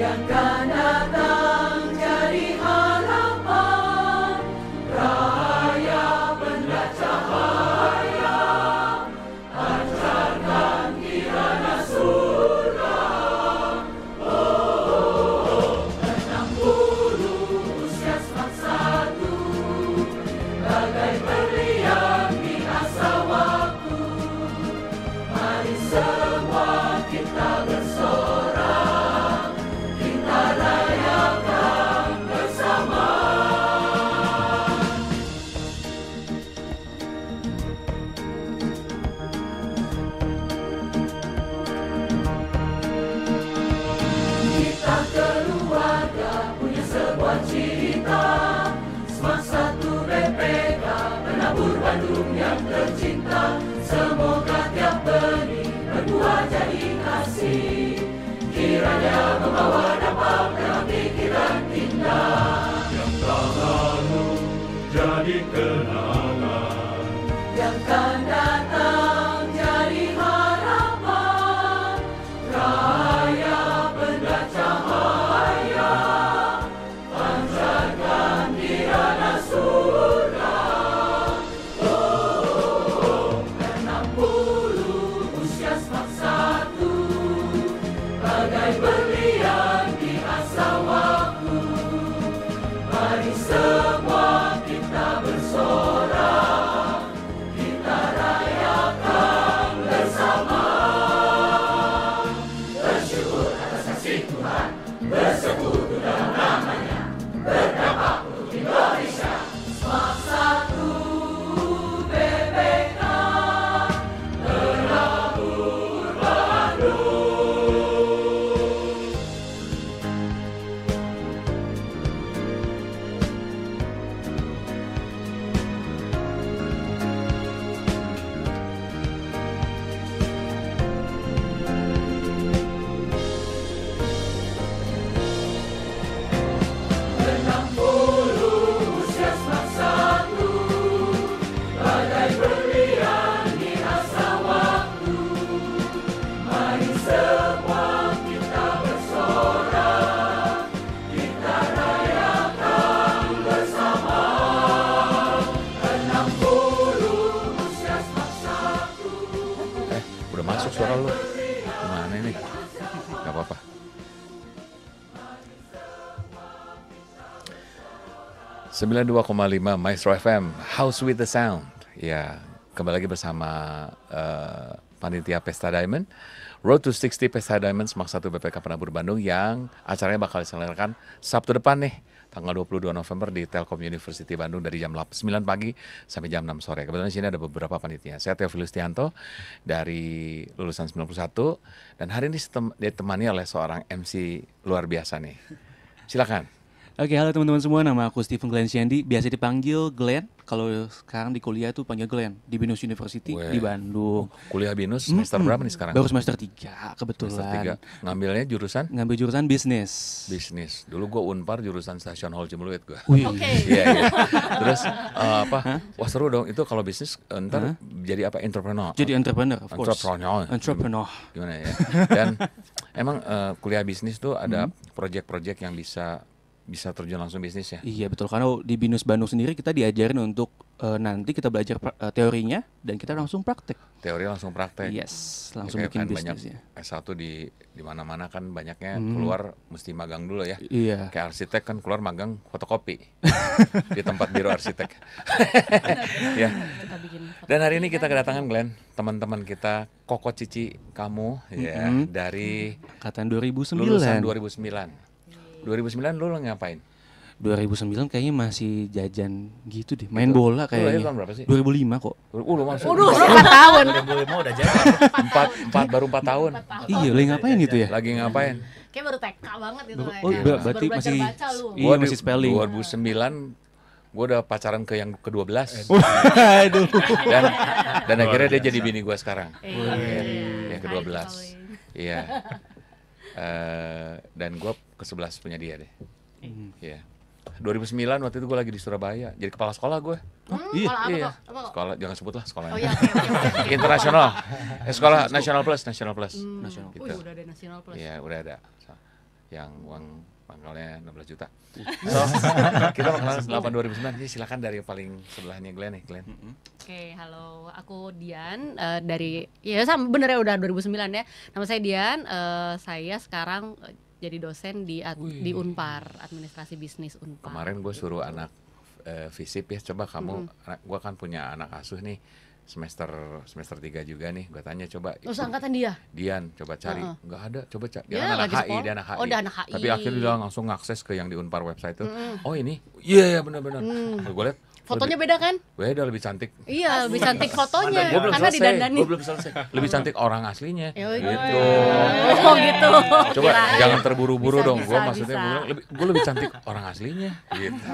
yang kan datang jadi harapan, Raya benda cahaya, pancarkan kirana surga. Oh, 60 usia satu, bagai berlian di asa waktu. Mari semua kita bersorak, kita rayakan bersama. Kita keluarga punya sebuah cita, Smart 1 BPK, penabur Bandung yang tercinta. Semoga tiap benih berbuah jadi kasih, kiranya membawa dampak dalam pikiran indah. Yang tak lalu jadi kenangan, Yang kan datang jadi harapan, Raya benda cahaya, pancarkan kirana surga. Oh, 60 usia Smart 1, bagai berlian di asa waktu. Mari semua kita bersorak, kita rayakan bersama. Bersyukur atas kasih Tuhan, bersekutu dalam namanya, berdampak untuk Indonesia. Smart 1 BPK, penabur Bandung. Usia Smart 1, bagai berlian di asa waktu. Mari semua kita bersorak, kita rayakan bersama. 60 usia Smart 1. Udah masuk suara lu. Gimana nih? Gak apa-apa. Sembilan 92,5 Maestro FM, House with the Sound. Ya, kembali lagi bersama panitia Pesta Diamond, Road to 60 Pesta Diamond Smart 1 BPK Penabur Bandung, yang acaranya bakal diselenggarakan Sabtu depan nih, tanggal 22 November di Telkom University Bandung dari jam 9 pagi sampai jam 6 sore. Kebetulan di sini ada beberapa panitia. Saya Theophilus Tianto dari lulusan 91, dan hari ini ditemani oleh seorang MC luar biasa nih. Silakan. Oke, halo teman-teman semua, nama aku Stephen Glenn Shandy, biasa dipanggil Glenn. Kalau sekarang di kuliah tuh panggil Glenn, di Binus University di Bandung. Kuliah Binus semester berapa nih sekarang? Baru semester 3 kebetulan. Semester 3. Ngambilnya jurusan? Ngambil jurusan bisnis. Bisnis. Dulu gue Unpar jurusan Stasiun Hall Cimuluit gue. Wih. Iya, iya. Terus apa? Wah seru dong. Itu kalau bisnis ntar jadi apa? Entrepreneur. Jadi entrepreneur, of course. Entrepreneur. Gimana ya? Dan emang kuliah bisnis tuh ada project-project yang bisa terjun langsung bisnis ya? Iya betul, karena di Binus Bandung sendiri kita diajarin untuk nanti kita belajar teorinya dan kita langsung praktek. Teori langsung praktek. Yes, langsung ya, bikin kan bisnis ya. S1 di mana-mana kan banyaknya keluar mesti magang dulu ya. Iya. Kayak arsitek kan keluar magang fotokopi di tempat biro arsitek. Ya. Dan hari ini kita kedatangan Glenn, teman-teman kita, Koko Cici kamu ya dari Angkatan 2009. lulusan 2009. 2009 lu ngapain? 2009 kayaknya masih jajan gitu deh, main bola Lu lahir kayaknya. tahun berapa sih? 2005 kok. Lu masuk. Udah 4 tahun. 2005 udah jadi. Baru 4 tahun. Iya, lagi ngapain gitu ya? Lagi ngapain? Kayak baru TK banget gitu Oh, kayaknya. berarti Baru belajar masih baca lu. Iya, masih spelling. 2009 gue udah pacaran ke yang ke-12. Aduh. Dan akhirnya dia jadi bini gue sekarang. Iya. Yang ke-12. Iya. Dan gue ke-11 punya dia deh. Iya. 2009 waktu itu gue lagi di Surabaya, jadi kepala sekolah gue. Iya. Sekolah apa Iya. kok? Apa kok? Sekolah, jangan sebut lah sekolahnya. Oh iya, oke. Internasional. Sekolah National Plus. Nasional. Gitu. Wih, udah ada National Plus. Iya, udah ada. yang uang pangkalnya 16 juta. So, kita kelas 8 2009. Jadi silakan dari yang paling sebelahnya Glenn nih, Glenn. Oke, halo, aku Dian dari ya sama bener ya udah 2009 ya. Nama saya Dian, saya sekarang jadi dosen di Unpar, Administrasi Bisnis Unpar. Kemarin gue suruh anak FISIP ya, coba kamu, gue kan punya anak asuh nih, semester 3 juga nih, gue tanya coba. Angkatan dia? Dian, coba cari, nggak ada, coba cari. Dia Dia anak lagi HI, dia anak HI. Oh, dia anak HI. Tapi akhirnya dia langsung ngakses ke yang di Unpar website itu. Oh ini, iya benar-benar. Gue lihat. Fotonya beda kan? Beda, lebih cantik. Iya, lebih cantik fotonya Gue belum karena selesai. didandani. Gue belum selesai. Lebih cantik orang aslinya. Gitu. Oh gitu. Coba Kirain. jangan terburu-buru Bisa, dong. Gue bisa, maksudnya bisa. gue lebih cantik orang aslinya. Gitu.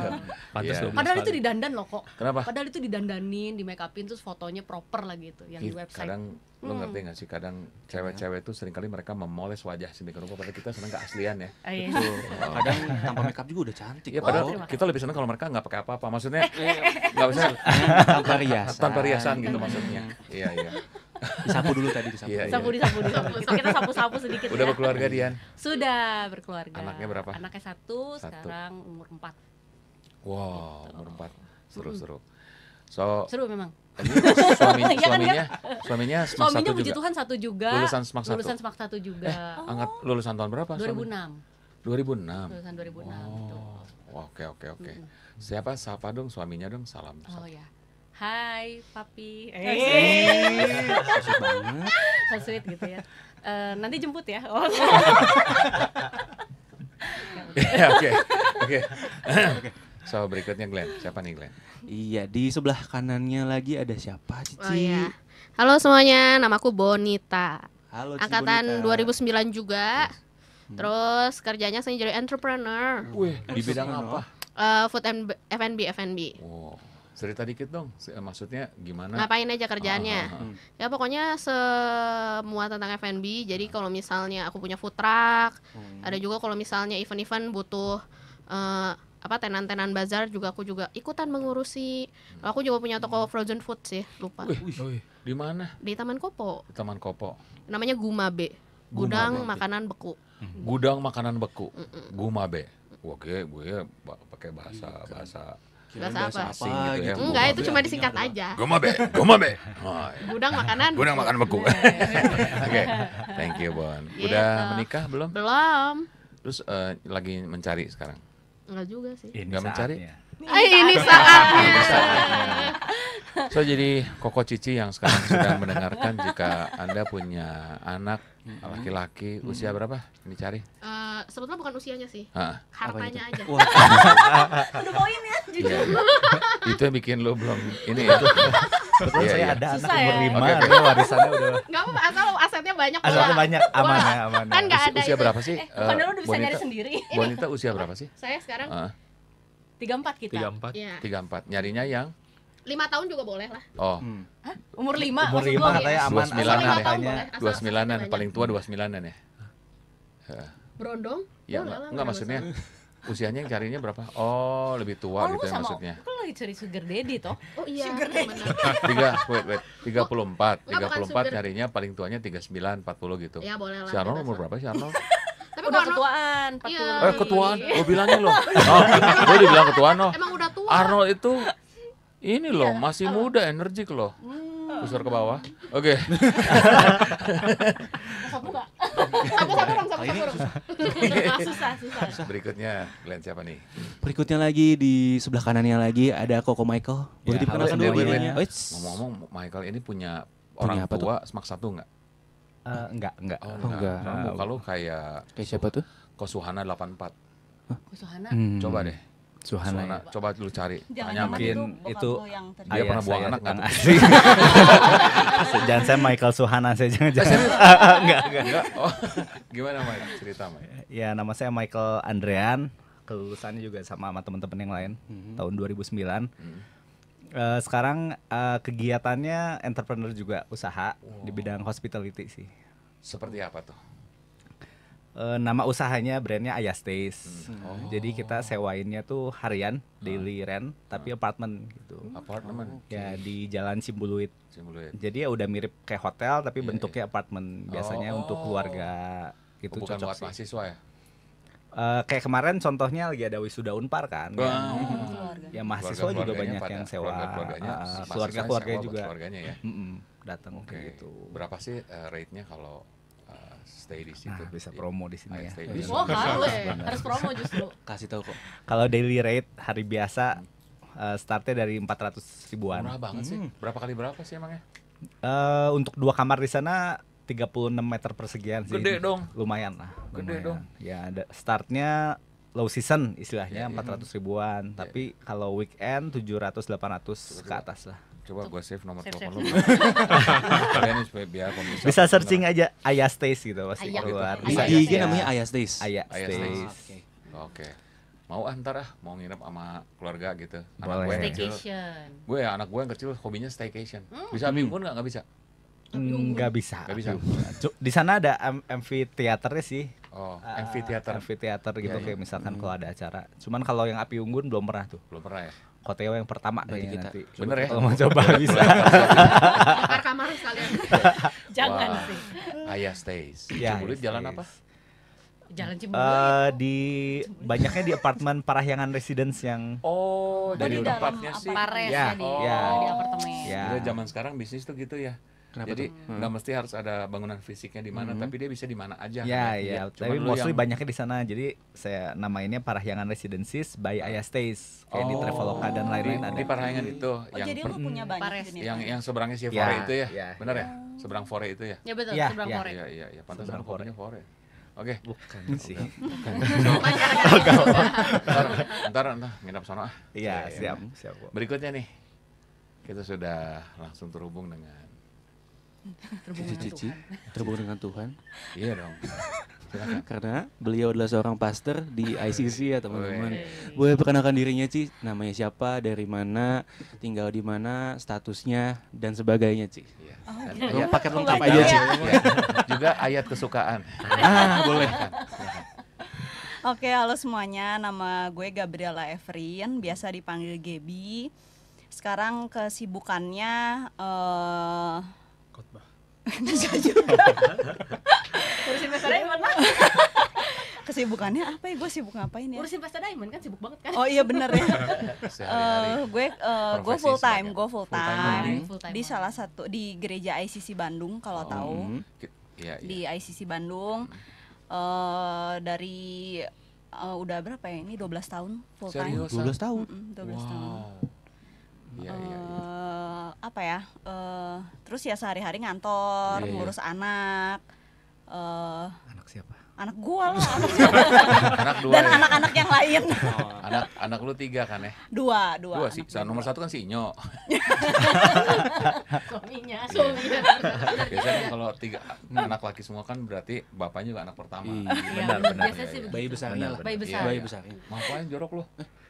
Pantes Iya. dong. Padahal itu didandan loh kok. Kenapa? Padahal itu didandanin, di make upin terus fotonya proper lagi itu yang di website. Kadang lo ngerti nggak sih? Kadang cewek-cewek itu seringkali mereka memoles wajah sedemikian rupa. Padahal kita seneng keaslian ya. Iya. Kadang tanpa makeup juga udah cantik. Iya, kok. padahal terima kasih. kita lebih seneng kalau mereka nggak pakai apa-apa. Maksudnya nggak bisa tanpa riasan. tanpa riasan gitu maksudnya. Iya iya. Disapu dulu tadi disapu. Iya, Disapu. Kita sapu-sapu sedikit Udah ya. berkeluarga Dian? Sudah berkeluarga. Anaknya berapa? Anaknya satu. Sekarang umur 4. Wow, umur 4. Seru-seru. So, Seru memang. suaminya SMAK 1 Suaminya puji juga. Tuhan satu juga. Lulusan SMAK 1. Lulusan SMAK 1 juga. Angkat lulusan tahun berapa? 2006. 2006. Lulusan 2006 betul. Oh, oke. Siapa? Sapa dong suaminya dong, salam. Oh ya. Hai, papi. Asik banget. So sweet gitu ya. Nanti jemput ya. Oh. Ya, Oke. So berikutnya Glenn. Siapa nih Glenn? Iya, di sebelah kanannya lagi ada siapa, Cici? Oh iya. Halo semuanya, namaku Bonita. Halo, Cici Angkatan Bonita. 2009 juga. Terus kerjanya saya jadi entrepreneur. Wih, di bidang apa? Food and F&B. Wow. Cerita dikit dong, maksudnya gimana? Ngapain aja kerjaannya? Ah. Ya pokoknya semua tentang F&B. Jadi kalau misalnya aku punya food truck, ada juga kalau misalnya event-event butuh tenan-tenan bazar juga aku juga ikutan mengurusi. Aku juga punya toko frozen food sih, lupa. Wih, di mana? Di Taman Kopo. Di Taman Kopo. Namanya Gumabe. Gudang makanan beku. Gudang makanan beku. Gumabe. Oke, gue pakai bahasa Bahasa apa? asing gitu ya. Enggak, itu cuma disingkat aja. Gumabe. Oh, iya. Gudang makanan. Gudang makan beku. Oke, thank you Bon. Udah Gitu. menikah belum? Belum. Terus lagi mencari sekarang? Enggak juga sih. Nggak mencari? Ini saatnya. So jadi Koko Cici yang sekarang sedang mendengarkan, jika Anda punya anak laki-laki usia berapa yang dicari? Sebetulnya bukan usianya sih. Hah? Hartanya aja. Wah, Udah poin ya, jujur. Iya. Itu yang bikin lo belum ini ya. Betul, Iya, saya iya. ada anak Susah umur ya. 5, Oke. artinya warisannya udah Enggak apa asal asetnya banyak. asalnya pula. banyak, aman ya, aman. Kan nggak ada Usia itu. berapa sih? Bukan lu udah bisa nyari sendiri. Bonita usia berapa sih? Saya sekarang Heeh. 34 kita. 34. ya 34. Nyarinya yang 5 tahun juga boleh lah. oh, Umur 5 Umur maksud 5 lu? katanya aman, 29-an Asal 5 ya. tahun boleh. Asal 29-an asetnya paling tua 29-an ya. Berondong? Ya Boleh lah, enggak nggak maksudnya masalah. usianya yang carinya berapa? Oh, lebih tua Oh, lu gitu ya sama maksudnya. Lu lagi cari sugar daddy toh? Oh iya. Sugar daddy. benar. 34. Nggak, bukan 34 sugar. nyarinya paling tuanya 39, 40 gitu. Ya boleh lah. Si Arnold bebas umur lah. berapa sih Arnold? Tapi Udah kalau ketuaan, 40. Iya. Ketuaan. Gue bilangin loh. Oh, gue dibilang ketuaan loh. emang udah tua. Arnold itu ini loh, masih muda, energik loh. Pusar ke bawah. Oke. Sapu enggak? Sapu-sapu dong. Susah. Berikutnya Glenn siapa nih? berikutnya lagi di sebelah kanannya lagi ada Koko Michael. Boleh Ya, diperkenalkan halo, dulu wait, dirinya. wait. Oits. Ngomong-ngomong, Michael ini punya Punya orang apa tua SMAK 1 enggak? Enggak. Oh, enggak. Muka lu kayak Kayak siapa tuh? Kosuhana 84. Kusuhana. Coba deh. Suhana. Coba lu cari. Jangan-jangan Tanya mungkin bokap itu lu yang tadi. Dia pernah buang anak nggak? nggak Jangan saya Michael Suhana saya jangan. Enggak. enggak. Oh, gimana Mike? Cerita Mike. Ya, nama saya Michael Andrean. Kelulusannya juga sama teman-teman yang lain tahun 2009. Sekarang kegiatannya entrepreneur juga, usaha di bidang hospitality sih. Seperti apa tuh? Nama usahanya brandnya Ayah Stays. Jadi kita sewainnya tuh harian, daily rent, tapi apartemen gitu. Apartemen. Ya di Jalan Cimbuluit. Cimbuluit. Jadi ya udah mirip kayak hotel tapi Iya, bentuknya apartemen. Biasanya untuk keluarga gitu Bukan cocok buat sih. mahasiswa ya? Kayak kemarin contohnya lagi ada wisuda Unpar kan. Wow. Ya mahasiswa juga banyak yang sewa. Keluarga-keluarga juga. Keluarganya ya. Datang kayak gitu. Berapa sih rate-nya kalau stay di situ? Nah, bisa promo di sini ya. Stay di Oh situ. harus promo justru. Kasih tahu kok. Kalau daily rate hari biasa startnya dari 400 ribuan. Murah banget sih. Berapa kali berapa sih emangnya? Untuk 2 kamar di sana 36 meter persegian sih. Gede dong. Lumayan lah. Gede lumayan. dong. Ya ada startnya low season istilahnya Ya, ya. 400 ribuan. Tapi kalau weekend 700-800 ke atas lah. Coba gue save nomor Save, telepon save. lu. Kalian supaya biar pemirsa Bisa searching aja Aya Stays gitu pasti Aya. keluar. Aya. Di Aya. IG Aya. namanya Ayas Days. Aya Aya Stays. Stays. Oke. Mau antar mau nginep sama keluarga gitu. Boleh. Gue yang kecil. Staycation. Anak gue yang kecil hobinya staycation. Bisa bimbun nggak bisa? Nggak bisa. Nggak bisa. Di sana ada amphitheaternya sih. Oh, amphitheater. Amphitheater gitu Iya, iya. kayak misalkan kalau ada acara. Cuman kalau yang api unggun belum pernah tuh. Belum pernah ya? Koteo yang pertama Nanti kayaknya kita nanti. Bener ya? Kalau mau coba bisa. Bakar kamar sekalian. Jangan Wah. sih. Aya Stays. Ya, Cibulit jalan Stays. apa? Jalan Cibubur. Di banyaknya di apartemen Parahyangan Residence yang Oh, Dari jadi dalam tempatnya sih. Pares Ya, ya, di, ya. di apartemen. ya. Udah zaman sekarang bisnis tuh gitu ya. Kenapa Jadi tuh? nggak mesti harus ada bangunan fisiknya di mana, tapi dia bisa di mana aja. Ya, kan ya, Cuman tapi lu mostly yang- banyaknya di sana. Jadi saya namainnya Parahyangan Residences by Aya Stays. Kayak di Oh. Traveloka dan lain-lain Di ada. Parahyangan itu Oh, jadi lu punya banyak Pares. jenis. yang seberangnya si Ya, Fore itu ya. ya, Benar ya? Seberang Fore itu ya. Ya betul, Ya, seberang ya. Fore. Iya, iya, iya. Pantesan Seberang Fore. hobinya Fore. Oke. Bukan sih. Ntar nginap sono ah. Iya, siap, siap. Bu. Berikutnya nih. Kita sudah langsung terhubung dengan Cici, terhubung dengan Tuhan. Iya dong. Silakan. Karena beliau adalah seorang pastor di ICC ya teman-teman. Boleh perkenalkan dirinya Ci, namanya siapa, dari mana, tinggal di mana, statusnya dan sebagainya Ci. Iya. Lu paket lengkap Juga- aja Ci. iya. Juga ayat kesukaan. Boleh. Oke, halo semuanya. Nama gue Gabriela Evrin, biasa dipanggil Gebi. Sekarang kesibukannya bisa juga. Urusin Pesta Diamond lah. Kesibukannya apa ya? Gue sibuk ngapain ya? Urusin Pesta Diamond kan sibuk banget kan. Oh iya bener ya. Sehari-hari. Gue Profesi full time, sebagai- gue full full time time only. Full time di only. salah satu di gereja ICC Bandung kalau tahu. Iya, iya. Di ICC Bandung dari udah berapa ya ini 12 tahun full time. Serius? 12 tahun. 12 tahun. Wow. Iya, iya, iya. Apa ya? Terus ya sehari-hari ngantor, Iya, iya. ngurus anak. Anak siapa? Anak gua lah, Anak dua dan ya? anak-anak yang lain. Anak lu 3 kan ya? Dua Dua sih. anak Nomor gua. 1 kan si Inyo. Suaminya. Biasanya kan kalau 3 anak laki semua kan berarti bapaknya juga anak pertama. Iya. Benar, benar. biasa sih Iya, Bayi begitu. besarnya lah. Bayi besar. Iya, Bayi iya. besarnya. Ngapain jorok lu?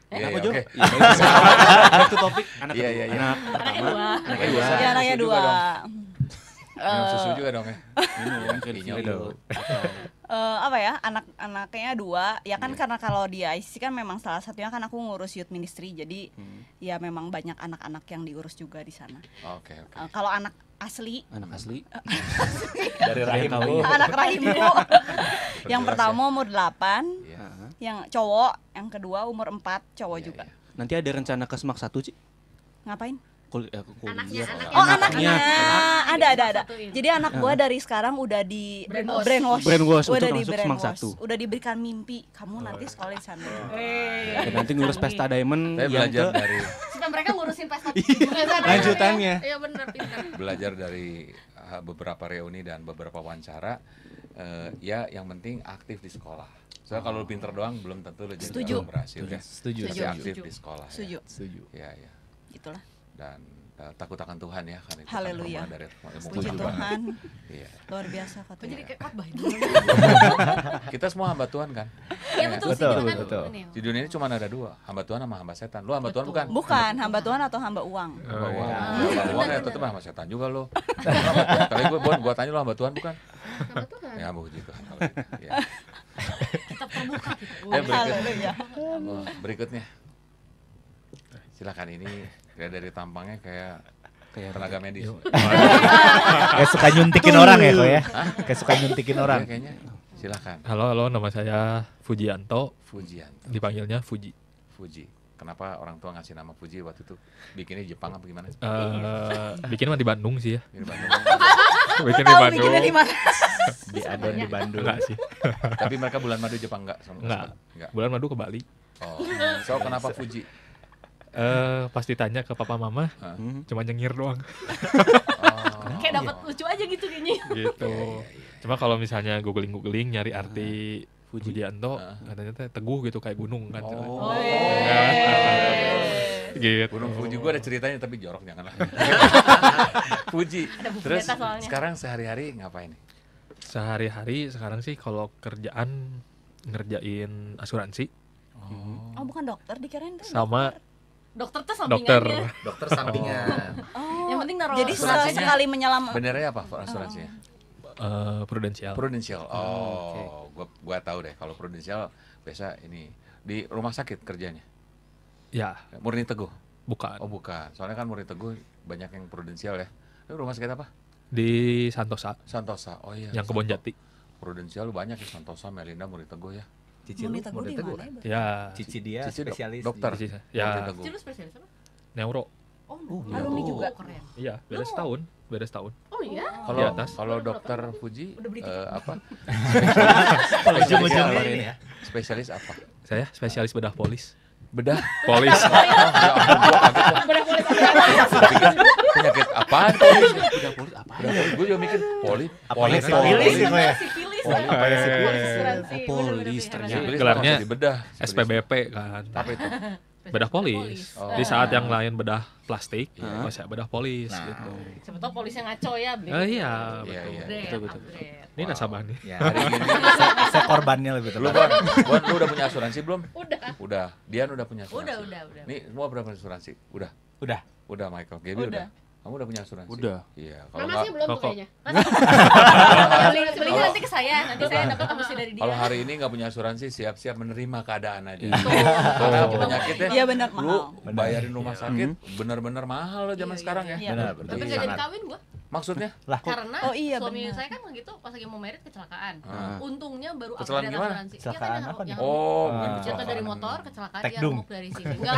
Apa Iya, Jo? oke. Iya, bayi besar. Back to topik. Anak Iya, kedua. iya, iya. Anak pertama. kedua. Anak Bayi kedua. besar. Ya anaknya Susu juga dua. dong. Minum susu juga dong ya? Minum Inyo. Inyo. Apa ya anak-anaknya dua ya kan karena kalau di ICC kan memang salah satunya kan aku ngurus youth ministry jadi ya memang banyak anak-anak yang diurus juga di sana. Oke, oke. Kalau anak asli Anak asli. Dari rahim kawin. Bu. anak rahimku yang Perjelas pertama umur 8, Iya. yang cowok, yang kedua umur 4, cowok Iya, juga. iya. Nanti ada rencana ke Smak 1 Ci? Ngapain? Kuliah. Anaknya. Oh anaknya, ada. Satuin. Jadi anak gua dari sekarang udah di Brainwash. Brainwash udah untuk di masuk Smak brainwash, 1. udah diberikan mimpi kamu nanti sekolah di sana. Dan nanti ngurus pesta diamond Saya yang belajar ke dari Supaya mereka ngurusin pesta. lanjutannya. Iya benar pintar. belajar dari beberapa reuni dan beberapa wawancara. Ya yang penting aktif di sekolah. Soalnya kalau lu pinter doang belum tentu lu jadi Setuju. orang berhasil ya. Setuju. Tapi Setuju. aktif di sekolah. Setuju. Setuju. Ya, ya. Gitulah. Dan takut akan Tuhan ya kan itu. kan Haleluya. permohonan dari ilmu Puji kehidupan. Tuhan, Iya. luar biasa Oh, katanya. jadi kayak khotbah. Kita semua hamba Tuhan kan. Iya betul sih. Betul, itu kan betul. ini. Di dunia ini cuma ada 2, hamba Tuhan sama hamba setan. Lu hamba Tuhan Betul. bukan? Bukan hamba Tuhan atau hamba uang. Hamba uang. iya. Hamba uang ya tetep hamba setan juga lo. Kali gua tanya lu hamba Tuhan bukan? Sama Tuhan. Ya puji Tuhan. Kalau gitu. Ya. Tetap terbuka gitu. Haleluya. Berikutnya. Silakan ini dari tampangnya kayak tenaga medis. Kayak suka nyuntikin orang ya kok ya. Kayak suka nyuntikin orang. Iya, kayaknya. Silakan. Halo, nama saya Fujianto, Fujianto. dipanggilnya Fuji. Fuji. Kenapa orang tua ngasih nama Fuji waktu itu? Bikinnya Jepang apa gimana? Bikin mah di Bandung sih ya. Di Bandung. Bikin di Tahu Bandung. bikinnya di mana? Di Adon di Bandung. Enggak sih. Tapi mereka bulan madu Jepang enggak? Enggak. Enggak. Bulan madu ke Bali. Oh. So kenapa Fuji? Pas ditanya ke papa mama, cuma nyengir doang. Oh. Kayak dapat lucu aja gitu kayaknya. Gitu. Cuma kalau misalnya googling nyari arti Fujianto, katanya teh teguh gitu kayak gunung kan. Oh. Gitu. Gunung Fuji gue ada ceritanya tapi jorok janganlah. Fuji. buku Terus beta soalnya. sekarang sehari-hari ngapain nih? Sehari-hari sekarang sih kalau kerjaan ngerjain asuransi Oh, bukan dokter dikirain kan? sama Dokter tuh dokter. sampingannya. Dokter sampingan. Oh. Yang penting naruh Jadi asuransinya. sekali menyelam. Benernya apa asuransinya? Prudensial. Prudential. Oh, gua tahu deh kalau Prudential biasa ini di rumah sakit kerjanya. Ya, Murni Teguh. bukan. Oh, bukan. Soalnya kan Murni Teguh banyak yang Prudential ya. Itu rumah sakit apa? Di Santosa Santosa. Oh iya. yang Kebon Jati. Prudential banyak ya, Santosa, Melinda, Murni Teguh ya. Cici Murni lu, Teguh Murni di Teguh mana? kan? Ya, Cici dia Cici spesialis dokter. di- Murni ya Teguh. Cilu spesialis apa? neuro. Oh, Alumni juga. keren. Iya, beda setahun. Oh iya. Kalau Di atas. kalau dokter Fuji Udah beli tiket. apa? Ujung-ujungnya Spesialis- ini ya. Spesialis apa? Saya spesialis bedah polis. Bedah. Polis. Penyakit apaan? Bedah polis apa? Gue juga mikir poli. Apalagi Polis. sipilis gitu ya. Sipilis. Polis. Polis asuransi. Oh, polis Bener-bener ternyata. heran. Sipilis Gelarnya masih di bedah. SPBP kan. Apa itu? Bedah polis. Oh. Di saat yang lain bedah plastik, Iya. oh saya bedah polis Nah. gitu. Siapa tau polisnya ngaco ya beli. Iya, Iya, betul. iya. Upgrade, Betul. upgrade. Ini nasabah nih. Ya, Hari gini saya korbannya lebih lu tepat. Bon, lu udah punya asuransi belum? Udah. Udah. Dian udah punya asuransi. Udah. Nih semua berapa asuransi? Udah. Udah. Udah Michael. Gaby udah. Kamu udah punya asuransi? Udah. Iya. Kalau Mama sih nggak, belum tuh Kok- kayaknya. Belinya nanti ke saya, nanti saya dapat komisi dari dia. kalau hari ini nggak punya asuransi, siap-siap menerima keadaan aja. Iya. Karena penyakitnya, Iya benar lu mahal. bayarin rumah sakit, bener-bener mahal loh zaman Iya, sekarang iya, ya. iya. Benar, Tapi betul. nggak jadi Sangat. kawin gua. Maksudnya? Lah, Karena Oh iya, suami benar. saya kan gitu pas lagi mau merit kecelakaan. Ah. Untungnya baru Kecelakaan upgrade gimana? asuransi. Kecelakaan Iya kan apa nih? yang Oh, Ah. bukan jatuh dari kecelakaan. motor, kecelakaan dia Tekdung. remuk dari sini. Enggak,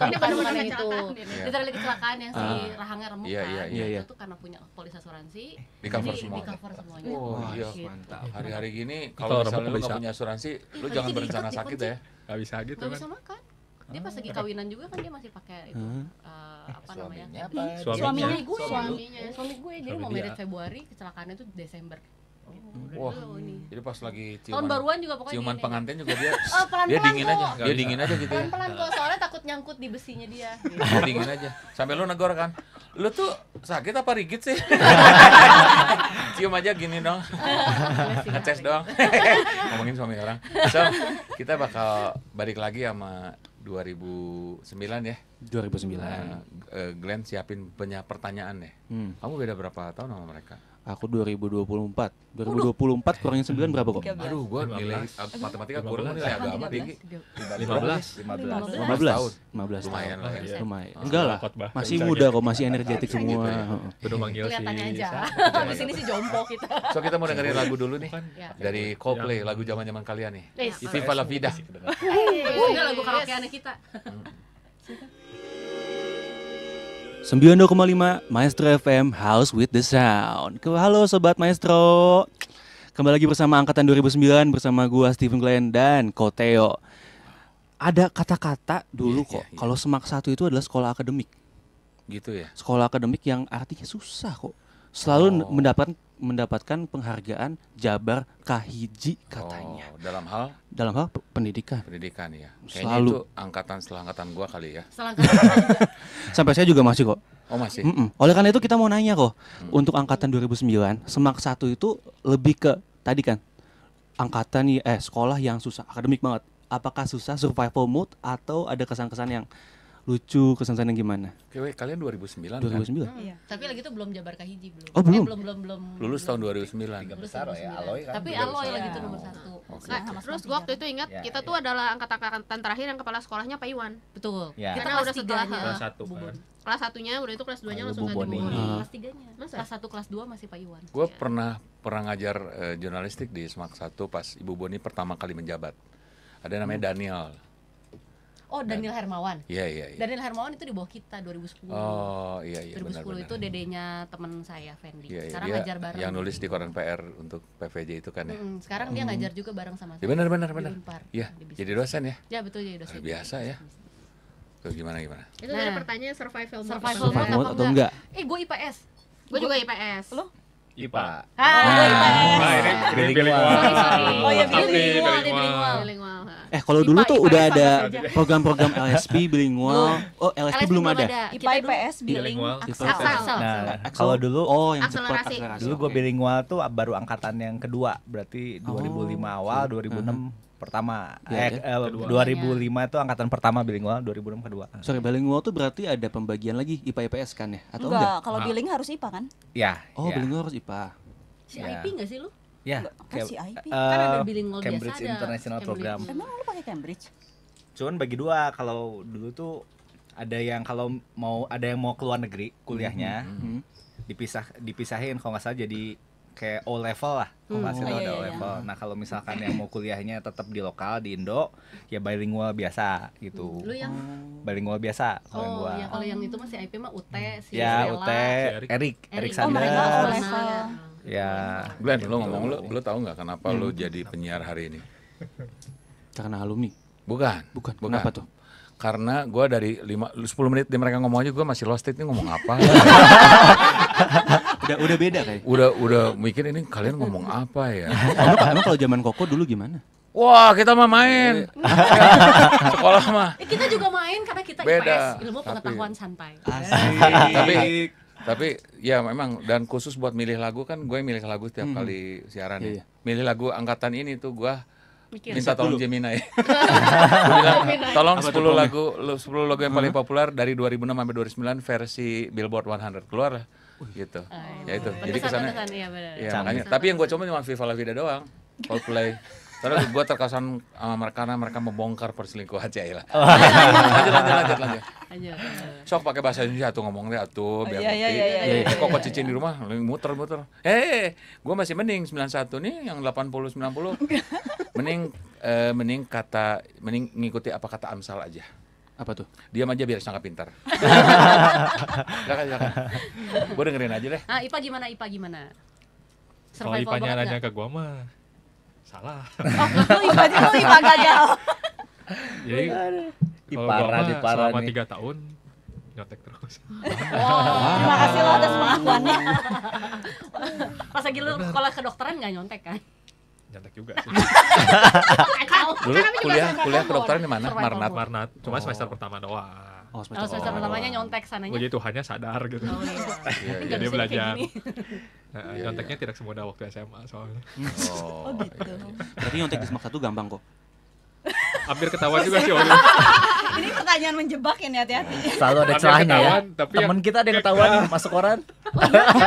ini baru bukan yang itu. Iya. Literally kecelakaan yang si rahangnya remuk Iya, kan. iya, iya. Itu tuh karena punya polis asuransi. Di cover jadi semua. Di cover semuanya. Oh iya. Gitu. Mantap. Hari-hari gini Kalau kalau misalnya remuk lu bisa. nggak punya asuransi, lu Kakinya jangan diikat, berencana sakit dikunci. ya. Gak bisa gitu Gak kan. bisa makan. Dia pas lagi kawinan juga kan dia masih pakai itu apa namanya? Suaminya apa? Suaminya. Suami gue jadi Suami mau dia. merit Februari, kecelakaannya tuh Desember. Gitu. Wah. Dulu nih. Jadi pas lagi Tahun ciuman, baruan juga pokoknya ciuman gini. pengantin juga dia, Pelan-pelan dia dingin kok. aja, Nggak dia bisa. dingin aja gitu ya. Pelan-pelan kok, soalnya takut nyangkut di besinya dia. Gitu. Dia dingin aja. Sampai lu negor kan, lu tuh sakit apa rigid sih? Cium aja gini dong, ngeces dong. Ngomongin suami orang. So, kita bakal balik lagi sama 2009 ya. 2009. Nah, Glenn siapin banyak pertanyaan deh. Kamu beda berapa tahun sama mereka? Aku 2024. 2024 kurangin 9 berapa kok? Aduh, gua nilai matematika kurang, nilai agama tinggi. 15. 15 tahun. 15 Lumayan lah ya. Lumayan. Enggak lah. Khotbah. Masih Bisa muda gitu. kok, masih energetik Gitu semua. ya. Heeh. Udah manggil si Kelihatannya aja. Sa- Di sini sih jompo kita. So kita mau dengerin lagu dulu nih Ya. dari Coldplay, lagu zaman-zaman kalian nih. Yes. Viva la vida. Ini lagu karaokeannya kita. 92,5 Maestro FM House with the Sound. Halo Sobat Maestro. Kembali lagi bersama Angkatan 2009 bersama gua Stephen Glenn dan Koteo. Ada kata-kata dulu Iya, kok. iya, iya. Kalau Semak 1 itu adalah sekolah akademik. Gitu ya. Sekolah akademik yang artinya susah kok. Selalu Oh. mendapatkan penghargaan Jabar Kahiji katanya. Oh, dalam hal Dalam hal pendidikan. pendidikan ya. Kayaknya Selalu. itu angkatan setelah angkatan gua kali ya. Selangkah. Sampai saya juga masih kok. Oh masih. Mm-mm. Oleh karena itu kita mau nanya kok, untuk angkatan 2009, Semak 1 itu lebih ke tadi kan angkatan sekolah yang susah, akademik banget. Apakah susah survival mode atau ada kesan-kesan yang lucu, kesan-kesan yang gimana? Oke, kalian 2009 kan? 2009. Iya. Tapi lagi itu belum Jabar Kahiji belum. Oh, belum? Belum. Lulus tahun 2009. Tiga besar ya, Aloy kan. Tapi juga Aloy besar. lagi tuh nomor 1. Oke. Nah, terus gua waktu itu ingat Ya, kita ya. tuh adalah angkatan terakhir yang kepala sekolahnya Pak Iwan. Betul. Ya. Kita Karena kelas udah setelahnya. 3-nya. Kelas 1 kan. Kelas satunya udah itu kelas 2-nya Lalu langsung Bu ganti Boni. Bu Boni. Kelas 3-nya. Masa? Kelas 1 kelas 2 masih Pak Iwan. Gue Iya. pernah pernah ngajar jurnalistik di Semak 1 pas Ibu Boni pertama kali menjabat. Ada namanya Daniel. Oh, Daniel Hermawan. Iya. Daniel Hermawan itu di bawah kita 2010. Oh, iya 2010 benar. itu dedenya teman saya Fendi. Iya, Sekarang dia ngajar bareng. yang nulis di koran PR untuk PVJ itu kan ya. Sekarang dia ngajar juga bareng sama Ya saya. benar. Di Unpar, Iya, di bisnis. jadi dosen ya. Ya betul, jadi dosen. Biasa ya. Tuh gimana? Itu tadi pertanyaan survival mode. Survival apa mode enggak? atau enggak? Gue IPS. Gue juga IPS. Lo? IPA. Gue IPS. Nah, ini bilingual. Sorry. Oh, iya, Tapi bilingual, dia bilingual. Bilingual. Kalau dulu tuh IPA udah ada aja. program-program LSP bilingual. Oh, LSP belum ada. IPA IPS biling Bilingual. Aksel. Nah, kalau dulu Oh, yang cepat Akselerasi. akselerasi. dulu gue Oke. bilingual tuh baru angkatan yang kedua, berarti 2005 awal, 2006 pertama. Iya, 2005 itu angkatan pertama bilingual, 2006 kedua. Sorry, bilingual tuh berarti ada pembagian lagi IPA IPS kan ya? Atau enggak? Enggak, kalau biling harus IPA kan? Ya. Oh, ya. bilingual harus IPA. Si Ya. IP nggak sih lu? Ya, Kan si IP. Kan ada bilingual biasa, Cambridge ada International Cambridge. Program. Emang lu pakai Cambridge? Cuman bagi dua, kalau dulu tuh ada yang kalau mau keluar negeri kuliahnya dipisahin kalau nggak salah jadi kayak O level lah, kalau nggak salah Oh, ada iya, O iya. level. Nah kalau misalkan yang mau kuliahnya tetap di lokal di Indo, ya bilingual biasa gitu. Lu yang Bilingual biasa kalau yang gua. ya kalau yang itu masih IP mah UT, si Ya, Stella, UT, Erik Oh, Sander. mereka O Sander. level. Ya. Glenn, lu ngomong lu tahu nggak kenapa lu jadi penyiar hari ini? Karena alumni. Bukan. Kenapa tuh? Karena gue dari 10 menit di mereka ngomong aja gue masih lost it, ini ngomong apa. Udah beda kayak. udah mikir ini kalian ngomong apa ya. Emang kalau zaman Koko dulu gimana? Wah kita mah main. Sekolah mah. Kita juga main karena kita Beda, IPS, ilmu tapi- pengetahuan santai. Tapi ya memang, dan khusus buat milih lagu kan gue milih lagu tiap kali siaran Iya, iya. ya. Milih lagu angkatan ini tuh gue Mikir. minta tolong Gemini. Gua bilang, tolong Apa 10 tuh, lagu yang paling populer dari 2006 sampai 2009 versi Billboard 100 keluar lah. Gitu. Ya itu. Jadi kesannya Iya benar. ya, makanya. Tapi yang gue coba cuma Viva La Vida doang. Coldplay. Karena gue terkesan sama mereka karena mereka membongkar perselingkuhan Cahila. Lanjut. Aja. Sok pakai bahasa Indonesia tuh ngomongnya atuh biar Iya, ngerti. iya, iya, iya. Kok cicing di rumah muter. Gue masih mending 91 nih yang 80 90. Mending ngikuti apa kata Amsal aja. Apa tuh? Diam aja biar sangka pintar. Silakan. Gue dengerin aja deh. Ah, IPA gimana? Kalau Survival IPA-nya banget nanya nggak? ke gua mah salah. Lu IPA gagal. Jadi kalau gua mah selama 3 tahun nyontek terus. Terima kasih lo atas pengakuannya. Pas lagi lu sekolah kedokteran nggak nyontek kan? Nyontek juga sih. Dulu kuliah kedokteran di mana? Survival Marnat. mode. Marnat, cuma semester pertama doang. Oh, Kalau semester pertamanya nyontek sananya. Puji Tuhannya sadar gitu. Oh iya. Iya, Nggak Jadi bisa belajar. kayak gini. Nah, nyonteknya tidak semudah waktu SMA soalnya. Oh, Gitu. Berarti nyontek di Semak 1 gampang kok. Hampir ketahuan juga sih waktu. Ini pertanyaan menjebak ini, hati-hati. Selalu ada Hampir celahnya ya. ketahuan, tapi Temen kita ada yang ketahuan masuk koran.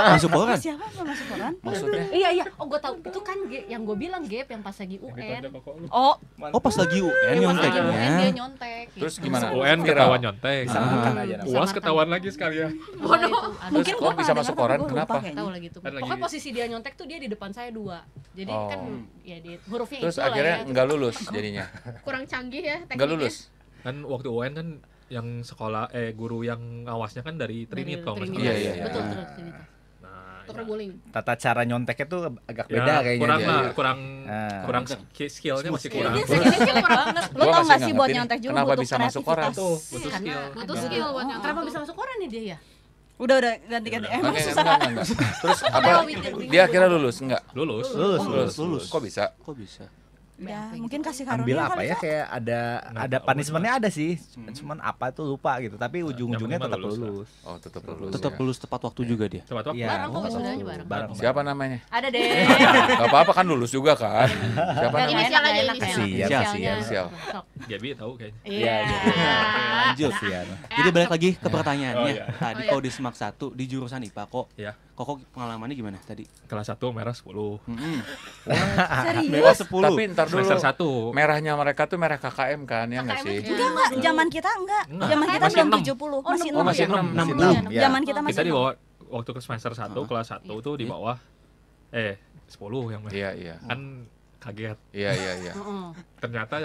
Masuk koran. Siapa yang masuk koran? maksudnya Iya. Oh, gue tahu. Itu kan yang gue bilang Gap yang pas lagi UN. Oh, Oh, pas lagi UN Yang pas lagi UN dia nyonteknya. nyontek. Terus gitu. gimana? UN Viral. ketahuan nyontek. Samakan aja namanya. UAS ketahuan lagi sekalian. Bodoh. mungkin kok gua bisa pernah masuk dengar, koran? tapi gua lupa Kenapa? kayaknya. Tahu lagi tuh. Kan lagi- Pokoknya posisi dia nyontek tuh dia di depan saya 2. Jadi Oh. kan ya di hurufnya Terus itu lah akhirnya ya. nggak lulus jadinya. Kurang canggih ya tekniknya. Nggak lulus. Kan waktu UN kan yang sekolah guru yang ngawasnya kan dari Trinit kalau nggak Trinit. salah. Iya. Betul, Trinit. Nah, Dokter guling. Tata cara nyonteknya tuh agak ya, beda kayaknya. kurang dia. lah, kurang Ah. skillnya masih Iya, kurang. dia skillnya kurang banget. Lo Gua tau masih gak sih nggak buat ngerti nyontek juga kenapa butuh bisa masuk koran kreativitas. Tuh, butuh Karena skill. Butuh Iya. skill buat nyontek. Kenapa bisa masuk koran nih dia ya? Udah ganti-ganti. Emang Oke, susah. enggak. Terus apa? Dia akhirnya lulus enggak? Lulus. Lulus. Kok bisa? Kok bisa? Ya, mungkin kasih Ambil karunia apa kali ya, kayak ada tahu, punishmentnya ada sih, cuman apa tuh lupa gitu, tapi ujung-ujungnya yang penting tetap mah lulus lulus. Oh, tetap lulus. Tetap ya. lulus tepat waktu juga dia. Cepat waktu. Iya. Bareng kok wisudanya bareng. Siapa namanya? Ada deh. Gak apa-apa kan lulus juga kan? Siapa Dan namanya? Inisial aja, enak, inisial. enak. Inisialnya. Inisial. Sok. Gaby tahu kayaknya. Iya. Lanjut. Kasihan. Jadi balik lagi ke pertanyaannya. Oh, iya. Tadi kalau di Semak 1 di jurusan IPA kok. Iya. Kok pengalamannya gimana tadi? Kelas 1 merah 10. Merah 10. Tapi ntar dulu. Semester 1. Merahnya mereka tuh merah KKM kan, ya nggak KKM sih? juga. Enggak, zaman kita enggak. Zaman kita Masih belum 6. 70, Oh, masih 6. enam. Masih 6. Masih Iya, enam, ya. zaman kita masih Kita di 6. bawah waktu ke semester 1 kelas 1 tuh di bawah 10 yang merah. Iya. Kan kaget. Iya. Heeh. Ternyata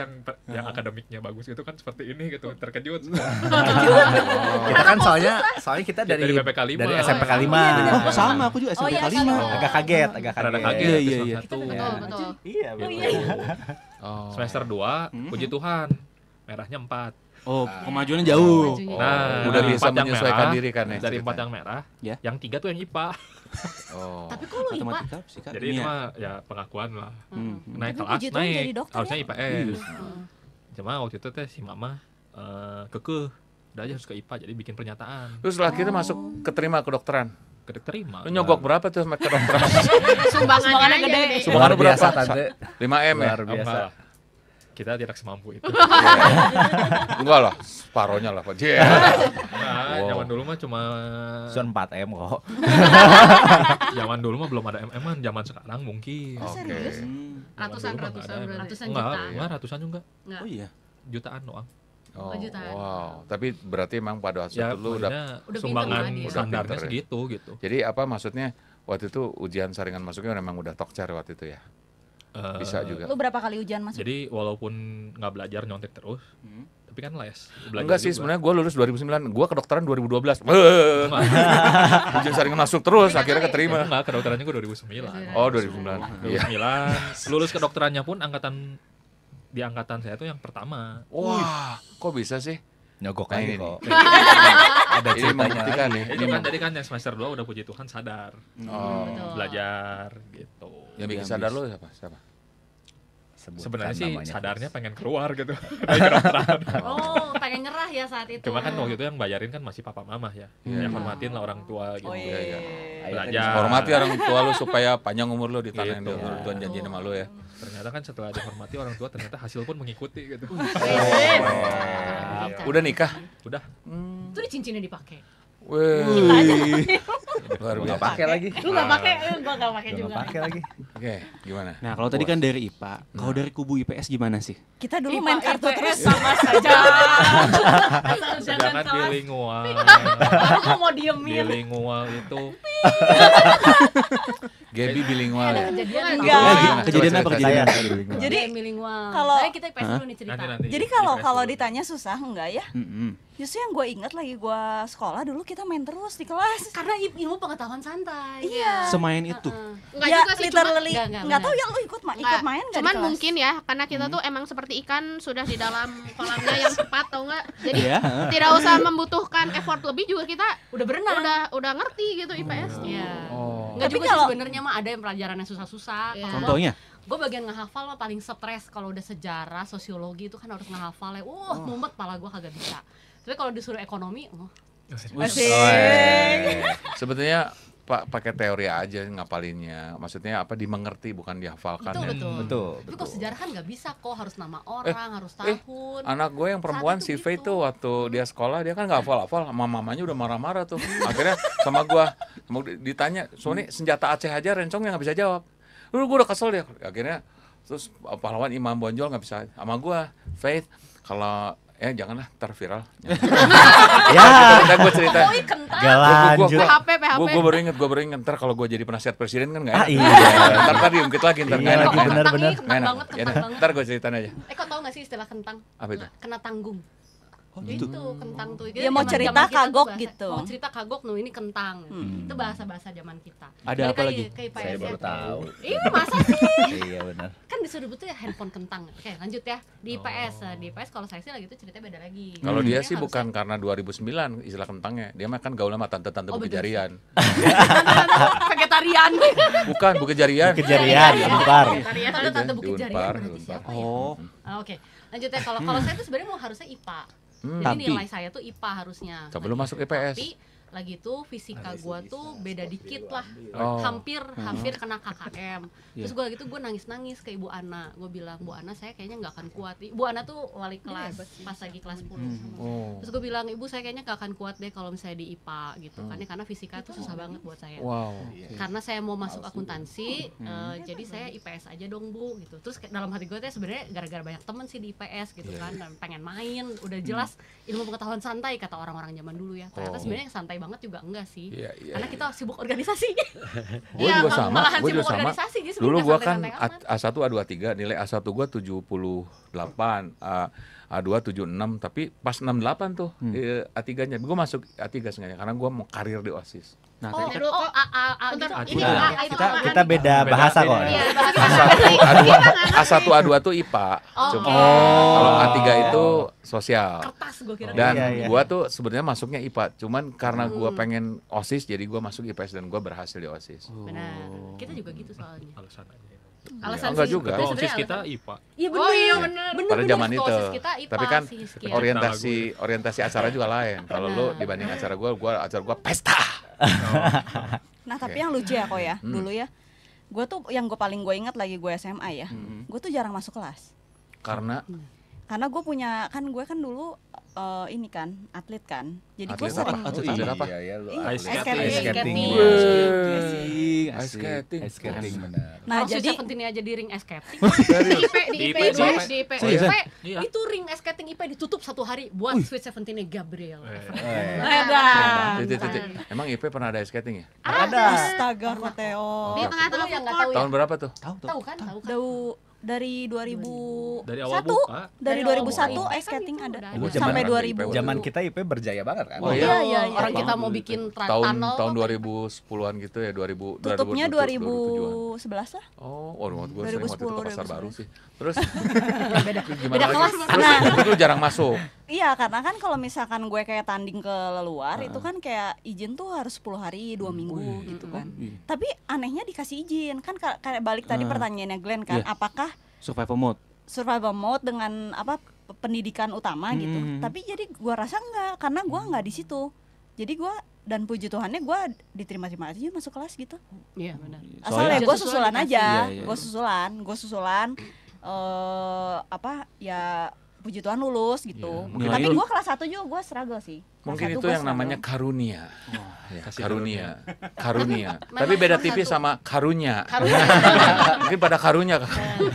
yang akademiknya bagus itu kan seperti ini gitu, terkejut. Kita kan soalnya kita dari BPK 5. dari SMPK 5. Oh, sama aku juga Oh, iya, SMPK 5. sama. Agak kaget. Rada kaget Iya, di iya, iya. semester 1. Betul. Iya, Oh. Semester 2, puji Tuhan, merahnya 4. Oh, kemajuannya jauh. Majunya. Nah, udah dari bisa 4 yang menyesuaikan merah, diri kan ya. Dari 4 ceritanya. yang merah, Ya. yang 3 tuh yang IPA. Oh. Tapi kok lu IPA? Matematika, fisika, Jadi itu kimia. mah ya pengakuan lah. Hmm. Naik Tapi kelas, puji Tuhan jadi naik. dokter Harusnya ya? IPS. Cuma waktu itu teh si mama kekeh. Udah aja harus ke IPA, jadi bikin pernyataan. Terus setelah kita masuk keterima kedokteran. Keterima. Lu nyogok berapa tuh sama kedokteran? Sumbangannya gede. gede. Sumbangan Luar biasa, berapa? Tante. 5M ya? Luar Oh, enggak biasa. lah. Kita tidak semampu itu. Enggak lah, separohnya lah Pak. Yeah. Nah, Wow. zaman dulu mah cuma Sun 4M kok. zaman dulu mah belum ada MM-an, zaman sekarang mungkin. Oke. Ratusan Zaman dulu mah nggak ada. Ratusan Enggak, juta. enggak ratusan juga. Enggak. Oh iya. Jutaan doang. Oh, jutaan. wow. Tapi berarti emang pada waktu Ya, itu lu udah. maksudnya Udah sumbangan pinter lah dia. standarnya Udah pinter ya. segitu gitu. Jadi apa maksudnya waktu itu ujian saringan masuknya memang udah tokcer waktu itu ya? Bisa juga. Lu berapa kali ujian masuk? Jadi walaupun nggak belajar nyontek terus, tapi kan les. Belajar Enggak sih, juga. sebenarnya gue lulus 2009, gue kedokteran 2012. Ujian saringan masuk terus, akhirnya keterima. Enggak, kedokterannya gue 2009. Oh 2009. Iya. 2009. Lulus kedokterannya pun di angkatan saya tuh yang pertama. Wah, kok bisa sih? Nyogok Nah, lagi ini kok. nih. Ada Ini ceritanya membuktikan lagi. nih. Itu kan tadi kan yang semester 2 udah puji Tuhan sadar. Oh. Betul. Belajar gitu. Yang bikin sadar lo siapa? Sebutkan Sebenarnya sih namanya. sadarnya pengen keluar gitu dari kedokteran. Oh, pengen nyerah ya saat itu. Cuma kan waktu itu yang bayarin kan masih papa mama ya. Iya. Ya hormatin lah orang tua gitu. Oh Iya, iya. Belajar. Hormati orang tua lu supaya panjang umur lu di tanah yang Gitu. Tuhan janjiin sama lu ya. Ternyata kan setelah dihormati orang tua ternyata hasil pun mengikuti gitu. Udah nikah? Udah. Itu di cincinnya dipakai. Wih. Luar Nggak biasa. pakai lagi. Lu nggak pakai, gua nggak pakai Nggak juga. pakai lagi. Oke, gimana? Nah, kalau tadi kan dari IPA, kalau dari kubu IPS gimana sih? Kita dulu IPA, main kartu IPS terus. sama saja. Asal Jangan kelas. bilingual. Aku mau diemin. Bilingual itu Gaby bilingual ya. Kejadian Enggak. Gimana? Kejadian Coba apa cerita. kejadian? Jadi bilingual. kalau- Tapi kita IPS dulu nih cerita. nanti. Jadi kalau ditanya susah enggak ya? Mm-mm. Justru yang gue ingat lagi gue sekolah dulu kita main terus di kelas. Karena ilmu pengetahuan santai. Iya. Semain itu. Enggak Ya, juga sih, literally Enggak, enggak tahu benar. ya lu ikut Enggak. ikut main enggak Cuman mungkin ya, karena kita tuh emang seperti ikan sudah di dalam kolamnya yang tepat, tau nggak? Jadi Iya. tidak usah membutuhkan effort lebih juga kita Udah berenang. udah ngerti gitu IPS. Iya. Oh. Enggak Tapi juga kalau- sih sebenarnya mah ada yang pelajaran yang susah-susah. Iya. Contohnya? Gue bagian ngehafal mah paling stres kalau udah sejarah, sosiologi itu kan harus ngehafal ya. Mumet pala gue kagak bisa. Tapi kalau disuruh ekonomi, Asik. Sebetulnya pakai teori aja ngapalinnya. Maksudnya apa dimengerti bukan dihafalkan ya. betul. Betul. Tapi kok sejarah kan nggak bisa kok, harus nama orang, harus tahun. Anak gue yang perempuan Saat si itu Faye gitu. tuh waktu dia sekolah dia kan nggak hafal-hafal, sama mamanya udah marah-marah tuh. Akhirnya sama gue ditanya, Sony senjata Aceh aja Rencong yang nggak bisa jawab. Gue udah kesel dia. Akhirnya terus pahlawan Imam Bonjol nggak bisa sama gue. Faith kalau janganlah terviral. Ya, Gue cerita. Oh, kentang. gak lanjut. PHP. Gue baru inget ntar kalau gue jadi penasihat presiden kan nggak Ah, enak. iya. Ntar diungkit lagi ntar Iya nggak enak. lagi, nggak enak. benar-benar. Kentang Nggak enak. banget, Ya kentang udah, banget. ntar gue ceritain aja. Kok tau gak sih istilah kentang? Apa itu? Kena tanggung. Oh, Itu gitu. kentang tuh. Dia mau Zaman- cerita zaman kita tuh kagok bahasa- gitu. Mau cerita kagok, ini kentang. Itu bahasa-bahasa zaman kita. Ada Balik apa lagi? Ke IPS Saya ya. baru tahu. Ih, masa sih? Iya benar. Kan disuruh tuh ya handphone kentang. Oke, lanjut ya. Di IPS, di IPS kalau saya sih lagi itu ceritanya beda lagi. Kalau dia sih Harusnya- bukan karena 2009 istilah kentangnya. Dia mah kan gaul sama tante-tante Oh, Bukit betul Jarian. vegetarian. Bukan Bukit Jarian. Kejadian, Unpar. Tante Di Bukit Jarian Unpar, berarti di siapa ya? Oh. Oke, lanjut ya. Kalau saya tuh sebenarnya mau harusnya IPA. Jadi Tapi- nilai saya tuh IPA harusnya. Coba lu masuk IPS. Tapi lagi tuh fisika gua tuh beda dikit lah. Oh. Hampir kena KKM. Terus Iya. gua gitu gua nangis-nangis ke Ibu Ana. Gua bilang, "Bu Ana, saya kayaknya nggak akan kuat." Ibu Ana tuh wali kelas pas lagi kelas 10. Oh. Terus gue bilang, "Ibu, saya kayaknya gak akan kuat deh kalau misalnya di IPA gitu kan ya, karena fisika tuh susah banget buat saya." Wow. Karena saya mau masuk akuntansi, jadi saya IPS aja dong, Bu gitu. Terus dalam hati gue tuh sebenarnya gara-gara banyak temen sih di IPS gitu kan, dan pengen main, udah jelas ilmu pengetahuan santai kata orang-orang zaman dulu ya. Ternyata sebenarnya yang santai banget juga enggak sih. Iya, iya, Karena iya. kita sibuk organisasi. Gue Iya, juga sama, malahan gue sibuk juga sama. organisasi, jadi Dulu sebenarnya gue kan santai-santai amat. A1, A2, 3, nilai A1 gue 78, A2 76, tapi pas 68 tuh A3-nya, gue masuk A3 sengaja karena gue mau karir di OSIS. Nah, Oh, tadi kan oh, A gitu. Bentar, Ini Nah, A itu kita A, kita A. beda bahasa kok. Iya, A1, A2 tuh IPA, Oh, cuma oke. kalau A3 itu sosial. Kertas gue kira. Dan Iya, iya. gua tuh sebenarnya masuknya IPA, cuman karena gua pengen OSIS jadi gua masuk IPS dan gua berhasil di OSIS. Benar. Kita juga gitu soalnya. Alasan aja. Alasan enggak sih, juga. tapi Ketua OSIS sebenarnya kita alasan- IPA. Iya benar. Oh, iya, benar. Pada zaman itu. OSIS kita IPA, Tapi kan sih, sekian. orientasi acara juga lain. Kalau lu dibanding acara gua pesta. Nah tapi yang lucu ya kok ya, dulu ya, gue tuh yang paling gue ingat lagi gue SMA ya, gue tuh jarang masuk kelas. Karena Karena gue kan dulu ini kan atlet kan, jadi gue Atlet sering apa? Atlet apa? Iya, iya, lu Iya, atlet. ice skating. Ice skating. Ice skating. Ice skating benar. Nah Kalau jadi Seventeen aja di ring ice skating. Serius? di IP Di dulu, IP. di IP. Seriusan? Iya. Itu ring ice skating IP ditutup 1 hari buat Sweet Seventeen-nya Gabriel. Titik. Emang IP pernah ada ice skating ya? astaga Koteo. Di tengah-tengah yang food nggak court. tahu ya. Tahun berapa tuh? Tahu kan? Dari 2001 Dari awal buka. dari Dari awal 2001 buka. ice skating Kan ada itu udah ada. sampai Zaman 2000. Zaman kita IP berjaya banget kan. Oh, iya, iya. Orang kita mau bikin Tahun tunnel. 2010-an gitu ya, 2000 Tutupnya 2007-an. 2011 lah. Oh, waduh, gue sering waktu itu ke pasar 2010, baru sih. Terus gimana Beda lagi? kelas. Terus lu jarang masuk. Iya, karena kan kalau misalkan gue kayak tanding ke luar itu kan kayak izin tuh harus 10 hari, 2 minggu gitu kan. Tapi anehnya dikasih izin. Kan kayak balik tadi pertanyaannya Glenn kan, Iya. apakah survival mode. survival mode dengan apa pendidikan utama gitu. Tapi jadi gua rasa enggak, karena gua enggak di situ. Jadi gua dan puji Tuhannya gua diterima-terima aja masuk kelas gitu. Iya benar. Asalnya Soalnya- gua susulan aja, Iya, iya. gua susulan apa ya puji Tuhan lulus gitu. Iya, Tapi nilai- gua kelas 1 juga gua struggle sih. Kelas Mungkin 1 itu gua yang namanya struggle. karunia. Ya, Kasih karunia. Tapi beda tipis sama karunya. Mungkin pada karunya. Itu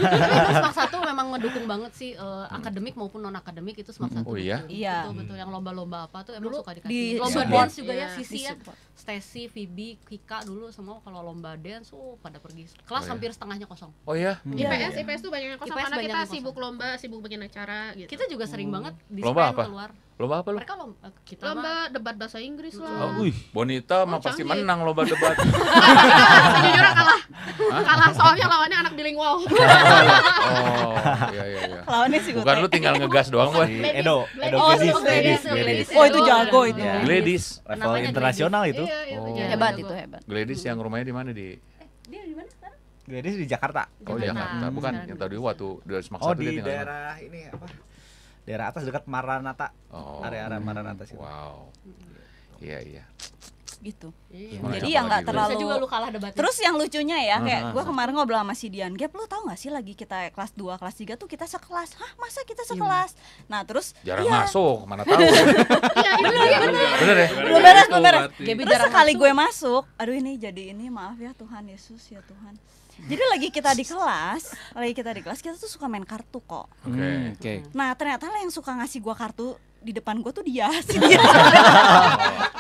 Smart 1 memang ngedukung banget sih akademik maupun non akademik itu Smart 1. Oh iya? Iya. Betul yang lomba-lomba apa tuh emang Dulu suka dikasih. di Lomba support. dance juga ya, Iya, Sisi ya. disupport. Stacy, Phoebe, Kika dulu semua kalau lomba dance pada pergi. Kelas Oh, iya. hampir setengahnya kosong. Oh ya? IPS tuh banyak yang kosong IPS karena banyak kita yang kosong. sibuk lomba, sibuk bikin acara gitu. Kita juga sering banget di Lomba spend apa? keluar. Lomba apa lu? Mereka lomba kita lomba mah debat bahasa Inggris Oh, lah. Wih, Bonita mah pasti canggih. menang lomba debat. Sejujurnya kalah soalnya lawannya anak bilingual. Oh, iya. Lawannya sih Bukan lu tinggal ngegas doang, Boy. Edo Oh, Gladys, Gladys, Gladys. Oh, itu jago itu. Ya. Gladys. Level Namanya internasional itu. Iya, Oh. jago. Hebat itu, hebat. Gladys yang rumahnya di mana di? dia di mana sekarang? Gladys di Jakarta. Oh, Jakarta. Jakarta. Bukan Sekarang yang di tadi waktu di Semak Oh, satu dia di tinggal di mana? daerah ini apa? Daerah atas dekat Maranatha. Oh. Area Maranatha sih. Wow. Iya. gitu. Gimana Jadi ya, ya nggak apalagi terlalu. Bisa juga lu kalah debatnya. Terus yang lucunya ya, kayak Ah. gue kemarin ngobrol sama si Dian, Gap, lu tau gak sih lagi kita kelas 2, kelas 3 tuh kita sekelas. Hah, masa kita sekelas? Nah terus Jarang iya, masuk, mana tahu. Iya, bener ya. Bener ya? belum beres. Gaby Terus jarang sekali masuk. gue masuk, aduh ini jadi ini, maaf ya Tuhan Yesus ya Tuhan. Jadi lagi kita di kelas, kita tuh suka main kartu kok. Oke. Nah ternyata lah yang suka ngasih gue kartu di depan gue tuh dia. Oh,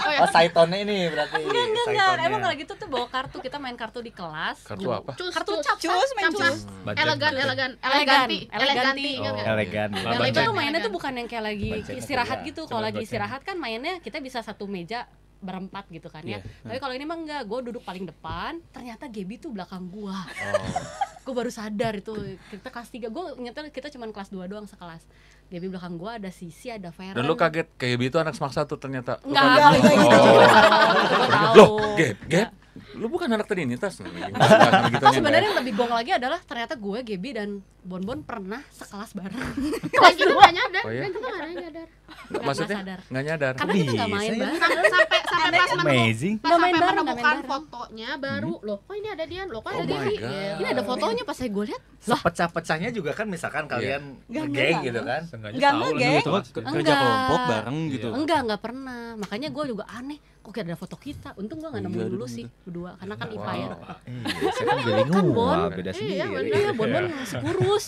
ya. Oh, Saitone ini berarti. Enggak, Saitone. emang kalau gitu tuh bawa kartu, kita main kartu di kelas. Kartu apa? Kartu cap. Cus, main Cap-cap. cus. Eleganti. Ingat nggak? Elegan. Yang Laban itu cek. tuh mainnya tuh bukan yang kayak lagi Laban cek istirahat aja. gitu. Kalau Coba lagi baca. istirahat kan mainnya kita bisa satu meja berempat gitu kan ya. Iya. Tapi kalau ini mah enggak, gue duduk paling depan, ternyata Gaby tuh belakang gua. Oh. Gue baru sadar itu, kita kelas 3, gue nyetel kita cuma kelas 2 doang sekelas. Gaby belakang gua, ada Sisi, ada Vera. Dan lu kaget kayak gitu anak Semak satu ternyata. Lu Enggak, kaget. enggak gitu Oh. juga. Gua tahu. Loh, Gap. Lu bukan anak Trinitas. Atau sebenarnya yang lebih gong lagi adalah ternyata gue, Gaby dan Bonbon pernah sekelas bareng. Kelas itu nggak nyadar, Oh, iya? dan kita nggak nyadar. Maksudnya sadar. nggak nyadar. Karena kita nggak main Bisa ya? bareng. Sampai pas Amazing. Nggak main bareng, nggak menemukan main bareng. fotonya baru loh. Oh ini ada Dian, loh kok Oh ada my Devi. God. Ini ada fotonya pas saya gue lihat. Sepecah-pecahnya juga kan misalkan kalian Enggak, geng enggak. gitu kan. Enggak, geng. itu kan kerja Enggak. kelompok bareng gitu. Enggak pernah. Makanya gue juga aneh. Kok kayak ada foto kita? Untung gue nggak nemu Iya, dulu bener. sih berdua. Karena kan IPA ya. Iya, saya kan bilingual, Bon. beda Iya, sendiri. bener. Iya, Bonbon masih kurus.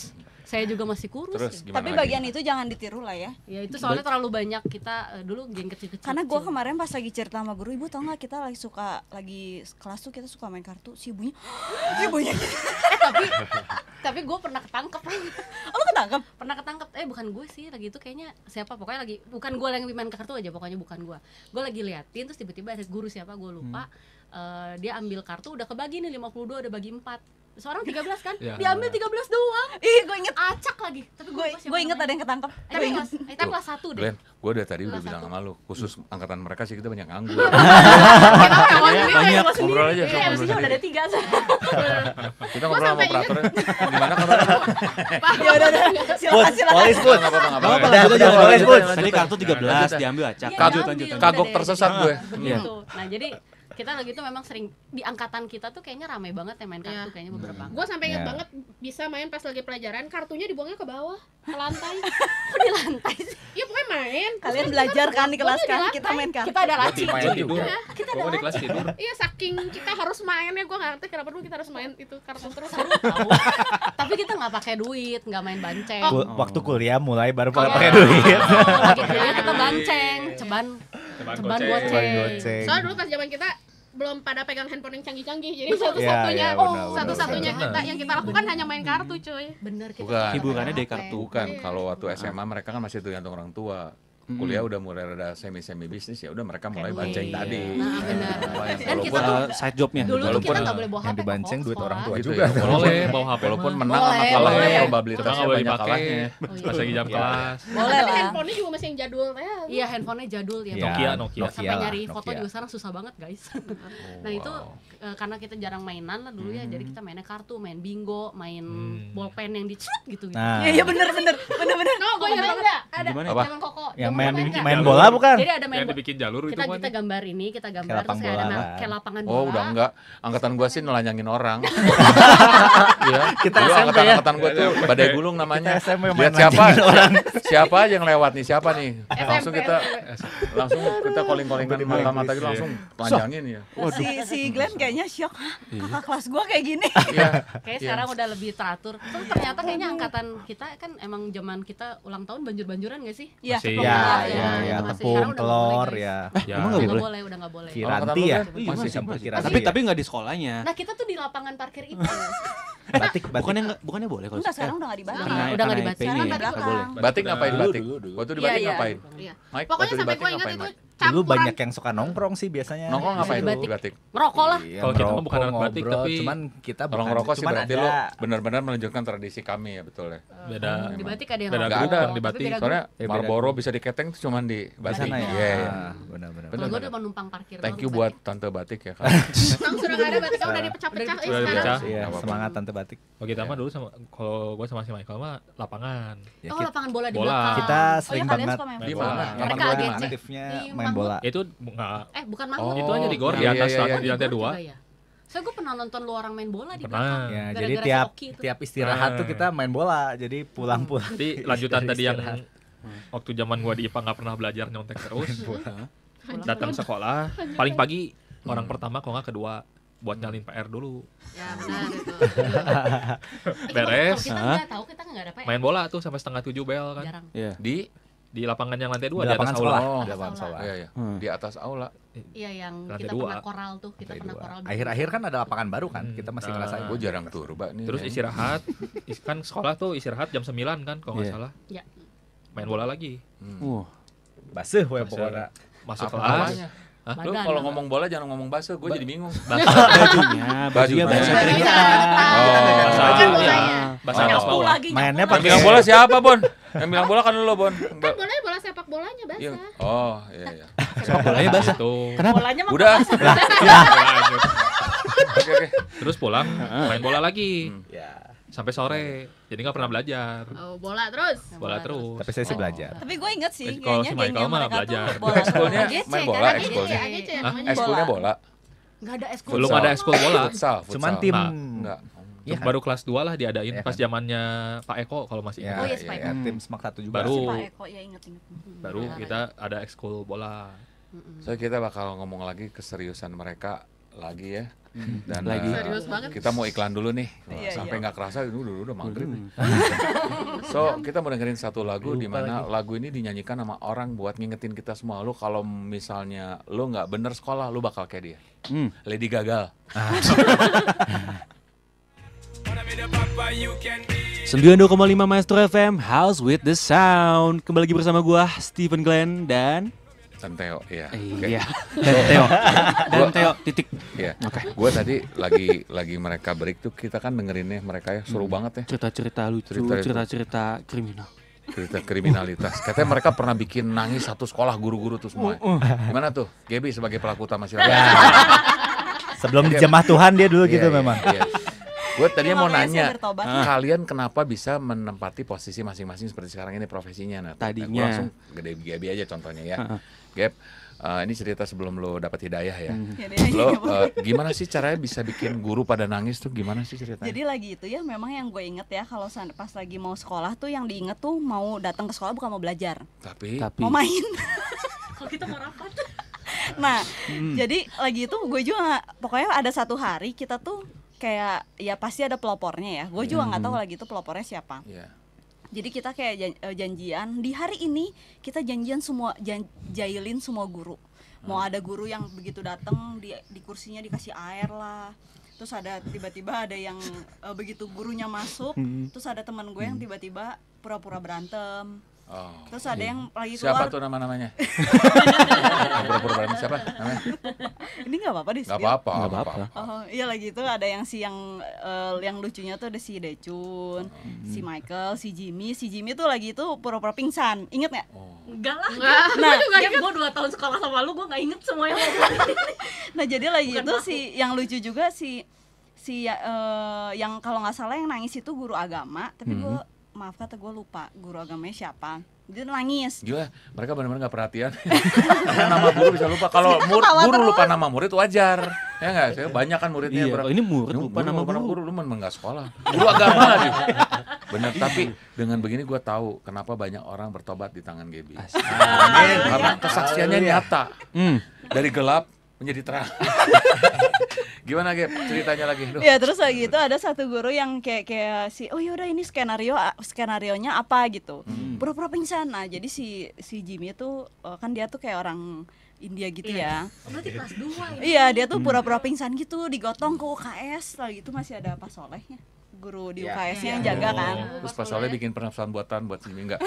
Saya juga masih kurus. Terus ya. gimana Tapi lagi? bagian itu jangan ditiru lah ya. Ya itu soalnya terlalu banyak kita dulu geng kecil-kecil. Karena gue kemarin pas lagi cerita sama guru, ibu tau nggak kita lagi kelas tuh kita suka main kartu, si ibunya tapi gue pernah ketangkep. oh lu ketangkep? Pernah ketangkep. Bukan gue sih lagi itu kayaknya siapa pokoknya lagi bukan gue yang main kartu aja pokoknya bukan gue. Gue lagi liatin terus tiba-tiba ada guru siapa gue lupa. Dia ambil kartu udah kebagi nih 52 udah bagi 4. Seorang 13 kan? Ya. Diambil 13 doang. Ih, gue inget. Acak lagi. Tapi Gue inget ada yang ketangkep. Tapi kita kelas 1 deh. Glenn, gue dari tadi udah Kelas bilang satu. sama lu, khusus angkatan mereka sih kita banyak nganggur. Banyak. Ngobrol aja sama MC-nya ngobrol udah ada sendiri. 3. Kita ngobrol sama operatornya. Gimana kabarnya? Ya udah. Silakan silakan. Polis put. Nggak apa-apa, nggak Apa, apa-apa. lanjut aja, Boleh, lanjut Bud. aja. Tadi kartu 13 diambil acak. Iya, Kagok, diambil, kagok udah tersesat deh. gue. Begitu. Nah, jadi kita lagi itu memang sering di angkatan kita tuh kayaknya rame banget ya main kartu Iya. kayaknya beberapa. Gue sampai inget Ya. banget bisa main pas lagi pelajaran, kartunya dibuangnya ke bawah, ke lantai. Kok di lantai sih? Iya pokoknya main. Kalian belajar kan di kelas kan? lantai. Kita main kartu. Kita ada laci. Main tidur. Kita Gua ada di kelas tidur. Iya saking kita harus main ya, gue nggak ngerti kenapa dulu kita harus main itu kartu terus. tahu. Tapi kita nggak pakai duit, nggak main banceng. Waktu kuliah mulai baru Iya. pakai duit. Lagi kuliah kita banceng, ceban Ceban goceng. Goceng. Soalnya dulu pas zaman kita belum pada pegang handphone yang canggih-canggih, jadi Iya, satu-satunya iya, benar, benar, satu-satunya benar. kita yang kita lakukan hanya main kartu, cuy. Bener kita. Bukan. Hiburannya dari kartu. Bukan, kalau waktu SMA mereka kan masih tergantung orang tua. Kuliah udah mulai ada semi bisnis ya udah mereka mulai banceng Iya. tadi. Nah, benar. Dan kita Walaupun tuh Side jobnya. dulu tuh kita walaupun nggak boleh bawa yang HP ke dibanceng duit sekolah. orang tua gitu juga. ya. Boleh bawa HP. Walaupun menang Boleh, sama kalahnya boleh. probabilitasnya Cuma nggak boleh banyak dipakai kalahnya. pas lagi jam Iya. kelas. Boleh Tapi lah. handphonenya juga masih yang jadul ya. Iya, handphonenya jadul ya. Iya, Nokia. Sampai lah, nyari foto Nokia. juga sekarang susah banget guys. Nah itu karena kita jarang mainan lah dulu ya, jadi kita mainnya kartu, main bingo, main bolpen yang dicut gitu. Nah, Iya bener. No, gue ingat banget. Ada Gimana? Apa? zaman koko. yang Zaman main nggak? main bola bukan? Jadi ada main Yang dibikin jalur itu kita kan. kita gambar ini, kita gambar Kayak terus kayak ada lapang bola. kayak lapangan bola. Oh udah enggak, angkatan gua sih nelanjangin orang. Iya, Kita dulu SMP ya. angkatan gua tuh badai gulung namanya. Kita SMP Lihat main siapa, nanjangin orang. siapa aja yang lewat nih, siapa nih. Langsung SMP. langsung kita calling-callingan mata-mata gitu langsung telanjangin ya. Si Glenn kayaknya shock. Hah, kakak kelas gua kayak gini. Iya. Kayak sekarang udah lebih teratur. Terus ternyata kayaknya angkatan kita kan emang zaman kita ulang tahun banjur-banjuran gak sih? Iya. Masih. Ya, Iya, ya, ya, itu masih. tepung, Sekarang udah nggak boleh, telur guys. ya. Ya. Emang nggak Udah boleh? boleh, udah nggak boleh. Kiranti ya. Iya, Masih masih. campur kiranti. Tapi nggak di sekolahnya. Nah kita tuh di lapangan parkir itu. batik Bukannya boleh kalau Enggak, sekarang udah enggak dibaca. Udah nggak karena dibaca. IP-nya Sekarang ya, di nggak belakang. boleh. Batik ngapain Dulu, batik? dulu. Waktu di Iya, batik iya. ngapain? Iya. Mike, Pokoknya waktu di sampai batik gue ingat ngapain, itu Mike? dulu campuran. banyak yang suka nongkrong sih biasanya. Nongkrong ngapain Di lu batik. di batik? Ngerokok lah. Iya, Kalau kita mah ngerokok, bukan anak batik, ngobrol. tapi- cuman kita Kalau bukan, ngerokok sih cuman berarti ada. lu benar-benar menunjukkan tradisi kami ya betul ya. Beda. Di batik ada yang Beda ngerokok, grup yang tapi di batik. beda Soalnya Ya, beda Marlboro grup. bisa diketeng tuh cuman di Di batik. sana ya. Iya, iya. Benar-benar. Kalau gue udah menumpang parkir. Thank doang you di buat batik. tante batik ya kan. Sekarang sudah nggak ada batiknya, udah dipecah-pecah. Udah sekarang. dipecah. Iya, Nggak apa-apa. semangat tante batik. Oh kita mah dulu sama kalau gue sama si Michael mah lapangan. Ya, Oh kita, lapangan bola di Bola. belakang. kita Oh sering iya, kalian banget suka main Di bola. mana? Mereka Lapangan bola di AGC. mana? aktifnya Di main Mangut. bola. Itu nggak Bukan Oh, Mangut itu aja di gor di iya, atas iya, iya. di lantai 2. Ya. Soalnya gue pernah nonton lu orang main bola di Pernah. belakang. Ya, Gara-gara jadi si tiap Oki itu. tiap istirahat tuh kita main bola. Jadi pulang-pulang. Jadi lanjutan Dari tadi yang istirahat. waktu zaman gua di IPA nggak pernah belajar nyontek terus. Pulang. Datang sekolah paling pagi orang pertama kalau nggak kedua buat nyalin PR dulu. Ya benar itu. Beres. Kita nggak tahu, kita nggak ada PR. Main bola tuh sampai setengah 7 bel kan. Jarang. Iya. Di lapangan yang lantai 2 Di di atas lapangan aula. sekolah. Oh, Di lapangan aula. sekolah. Iya, iya. Hmm. Di atas aula. Iya yang Lantai kita dua. pernah koral tuh, kita Lantai pernah dua. koral. Akhir-akhir kan ada lapangan baru kan. Kita masih Nah. ngerasain. Gue jarang turba nih. Terus kayaknya. istirahat, kan sekolah tuh istirahat jam 9 kan kalau nggak Iya. salah. Ya. Main bola lagi. Wah. Basuh we Masuk- pokoknya. Masuk Apa kelas. namanya? Lu Badan. kalau ngomong bola jangan ngomong baso, gue jadi bingung. Bajunya Baju. bahasa Bajunya. kita. Oh. Bahasa Kan iya. bolanya. Bahasa Oh. atas bawah. Lagi Mainnya Yang pakai bilang bola siapa, Bon? Yang bilang bola kan lu, Bon. Kan bolanya bola sepak bolanya Iya. basah. Oh, iya iya. Sepak bolanya basah. Itu. Kenapa? bolanya mah Udah. Lanjut. Oke, oke. Terus pulang main bola lagi ya. sampai sore. Jadi nggak pernah belajar. Oh, bola terus. Bola terus. Tapi saya sih belajar. Tapi gue inget sih, Kalau kayaknya si Michael gengnya mah mereka belajar. tuh bola. Ekskulnya AGC, main bola, kan? ekskulnya. AGC ya Hah? namanya. Ekskulnya bola. Nggak ada ekskul. Belum Futsal. ada ekskul bola. Futsal, Cuman futsal. tim Nah, enggak. Iya kan? Baru kelas 2 lah diadain Iya pas kan? zamannya Pak Eko kalau masih Ya, Oh, iya, iya, Spike. iya, tim Smak 1 juga. Baru. Si Pak Eko ya inget-inget. baru kita ada ekskul bola. So kita bakal ngomong lagi keseriusan mereka lagi ya. Dan Lagi. Serius banget. kita mau iklan dulu nih. Iya, Sampai iya. nggak kerasa udah maghrib. So, kita mau dengerin satu lagu di mana lagu ini dinyanyikan sama orang buat ngingetin kita semua. Lu kalau misalnya lu nggak bener sekolah, lu bakal kayak dia. Lady Gaga. 92,5 Maestro FM, House with the Sound. Kembali lagi bersama gua Stephen Glenn dan Dan Theo, ya. iya, dan Theo. Dan Theo titik. Iya. Gue tadi lagi mereka break tuh kita kan dengerinnya mereka ya seru banget ya. Cerita-cerita lucu, Cerita itu. cerita-cerita kriminal. Cerita kriminalitas. Katanya mereka pernah bikin nangis satu sekolah guru-guru tuh semua. Gimana tuh? Gaby sebagai pelaku utama silakan. Sebelum dijamah Tuhan dia dulu gitu Iya, memang. Iya. Gue tadinya mau Makanya saya nanya, bertobat. kalian kenapa bisa menempati posisi masing-masing seperti sekarang ini profesinya? Nah, Tadinya. gue langsung gede Gaby aja contohnya ya. Gap, ini cerita sebelum lo dapat hidayah ya. Lo gimana sih caranya bisa bikin guru pada nangis tuh? Gimana sih ceritanya? Jadi lagi itu ya memang yang gue inget ya kalau pas lagi mau sekolah tuh yang diinget tuh mau datang ke sekolah bukan mau belajar, Tapi mau main. Kalau kita mau rapat. Nah, jadi lagi itu gue juga pokoknya ada satu hari kita tuh kayak ya pasti ada pelopornya ya. Gue juga nggak tahu lagi itu pelopornya siapa. Iya. Jadi kita kayak janjian di hari ini kita janjian semua jailin semua guru. Mau ada guru yang begitu datang di kursinya dikasih air lah. Terus ada tiba-tiba ada yang begitu gurunya masuk, terus ada teman gue yang tiba-tiba pura-pura berantem. Oh. Terus ada yang lagi Siapa keluar. tuh nama-namanya? Pura-pura berani siapa namanya? Ini nggak apa-apa di Gak apa-apa. Nggak apa-apa. Oh iya lagi itu ada yang yang lucunya tuh ada si Decun, si Michael, si Jimmy tuh lagi itu pura-pura pingsan, inget nggak? Enggak lah. Nah, Gue 2 tahun sekolah sama lu, gue gak inget semua yang nah jadi lagi itu si yang lucu juga yang kalau nggak salah yang nangis itu guru agama, tapi gue maaf kata gue lupa guru agamanya siapa. Dia nangis. Gila, mereka benar-benar gak perhatian. Karena nama guru bisa lupa. Kalau Ketawa guru terus. lupa nama murid wajar. Ya nggak? Saya banyak kan muridnya. Iya, ini murid lupa nama guru. Lu memang nggak sekolah. Guru agama lagi. Bener, tapi dengan begini gue tahu kenapa banyak orang bertobat di tangan Gaby. Karena kesaksiannya nyata. Dari gelap menjadi terang. Gimana Gap ceritanya lagi? Duh. Ya terus lagi itu ada satu guru yang kayak oh yaudah ini skenarionya apa gitu, pura-pura pingsan. Nah jadi si Jimmy itu kan dia tuh kayak orang India gitu ya. Berarti kelas 2 ya? Iya dia tuh pura-pura pingsan gitu digotong ke UKS. Lagi itu masih ada Pak Solehnya, guru di UKS-nya yang jaga kan. Terus Pak Soleh bikin penasaran buatan buat sini enggak?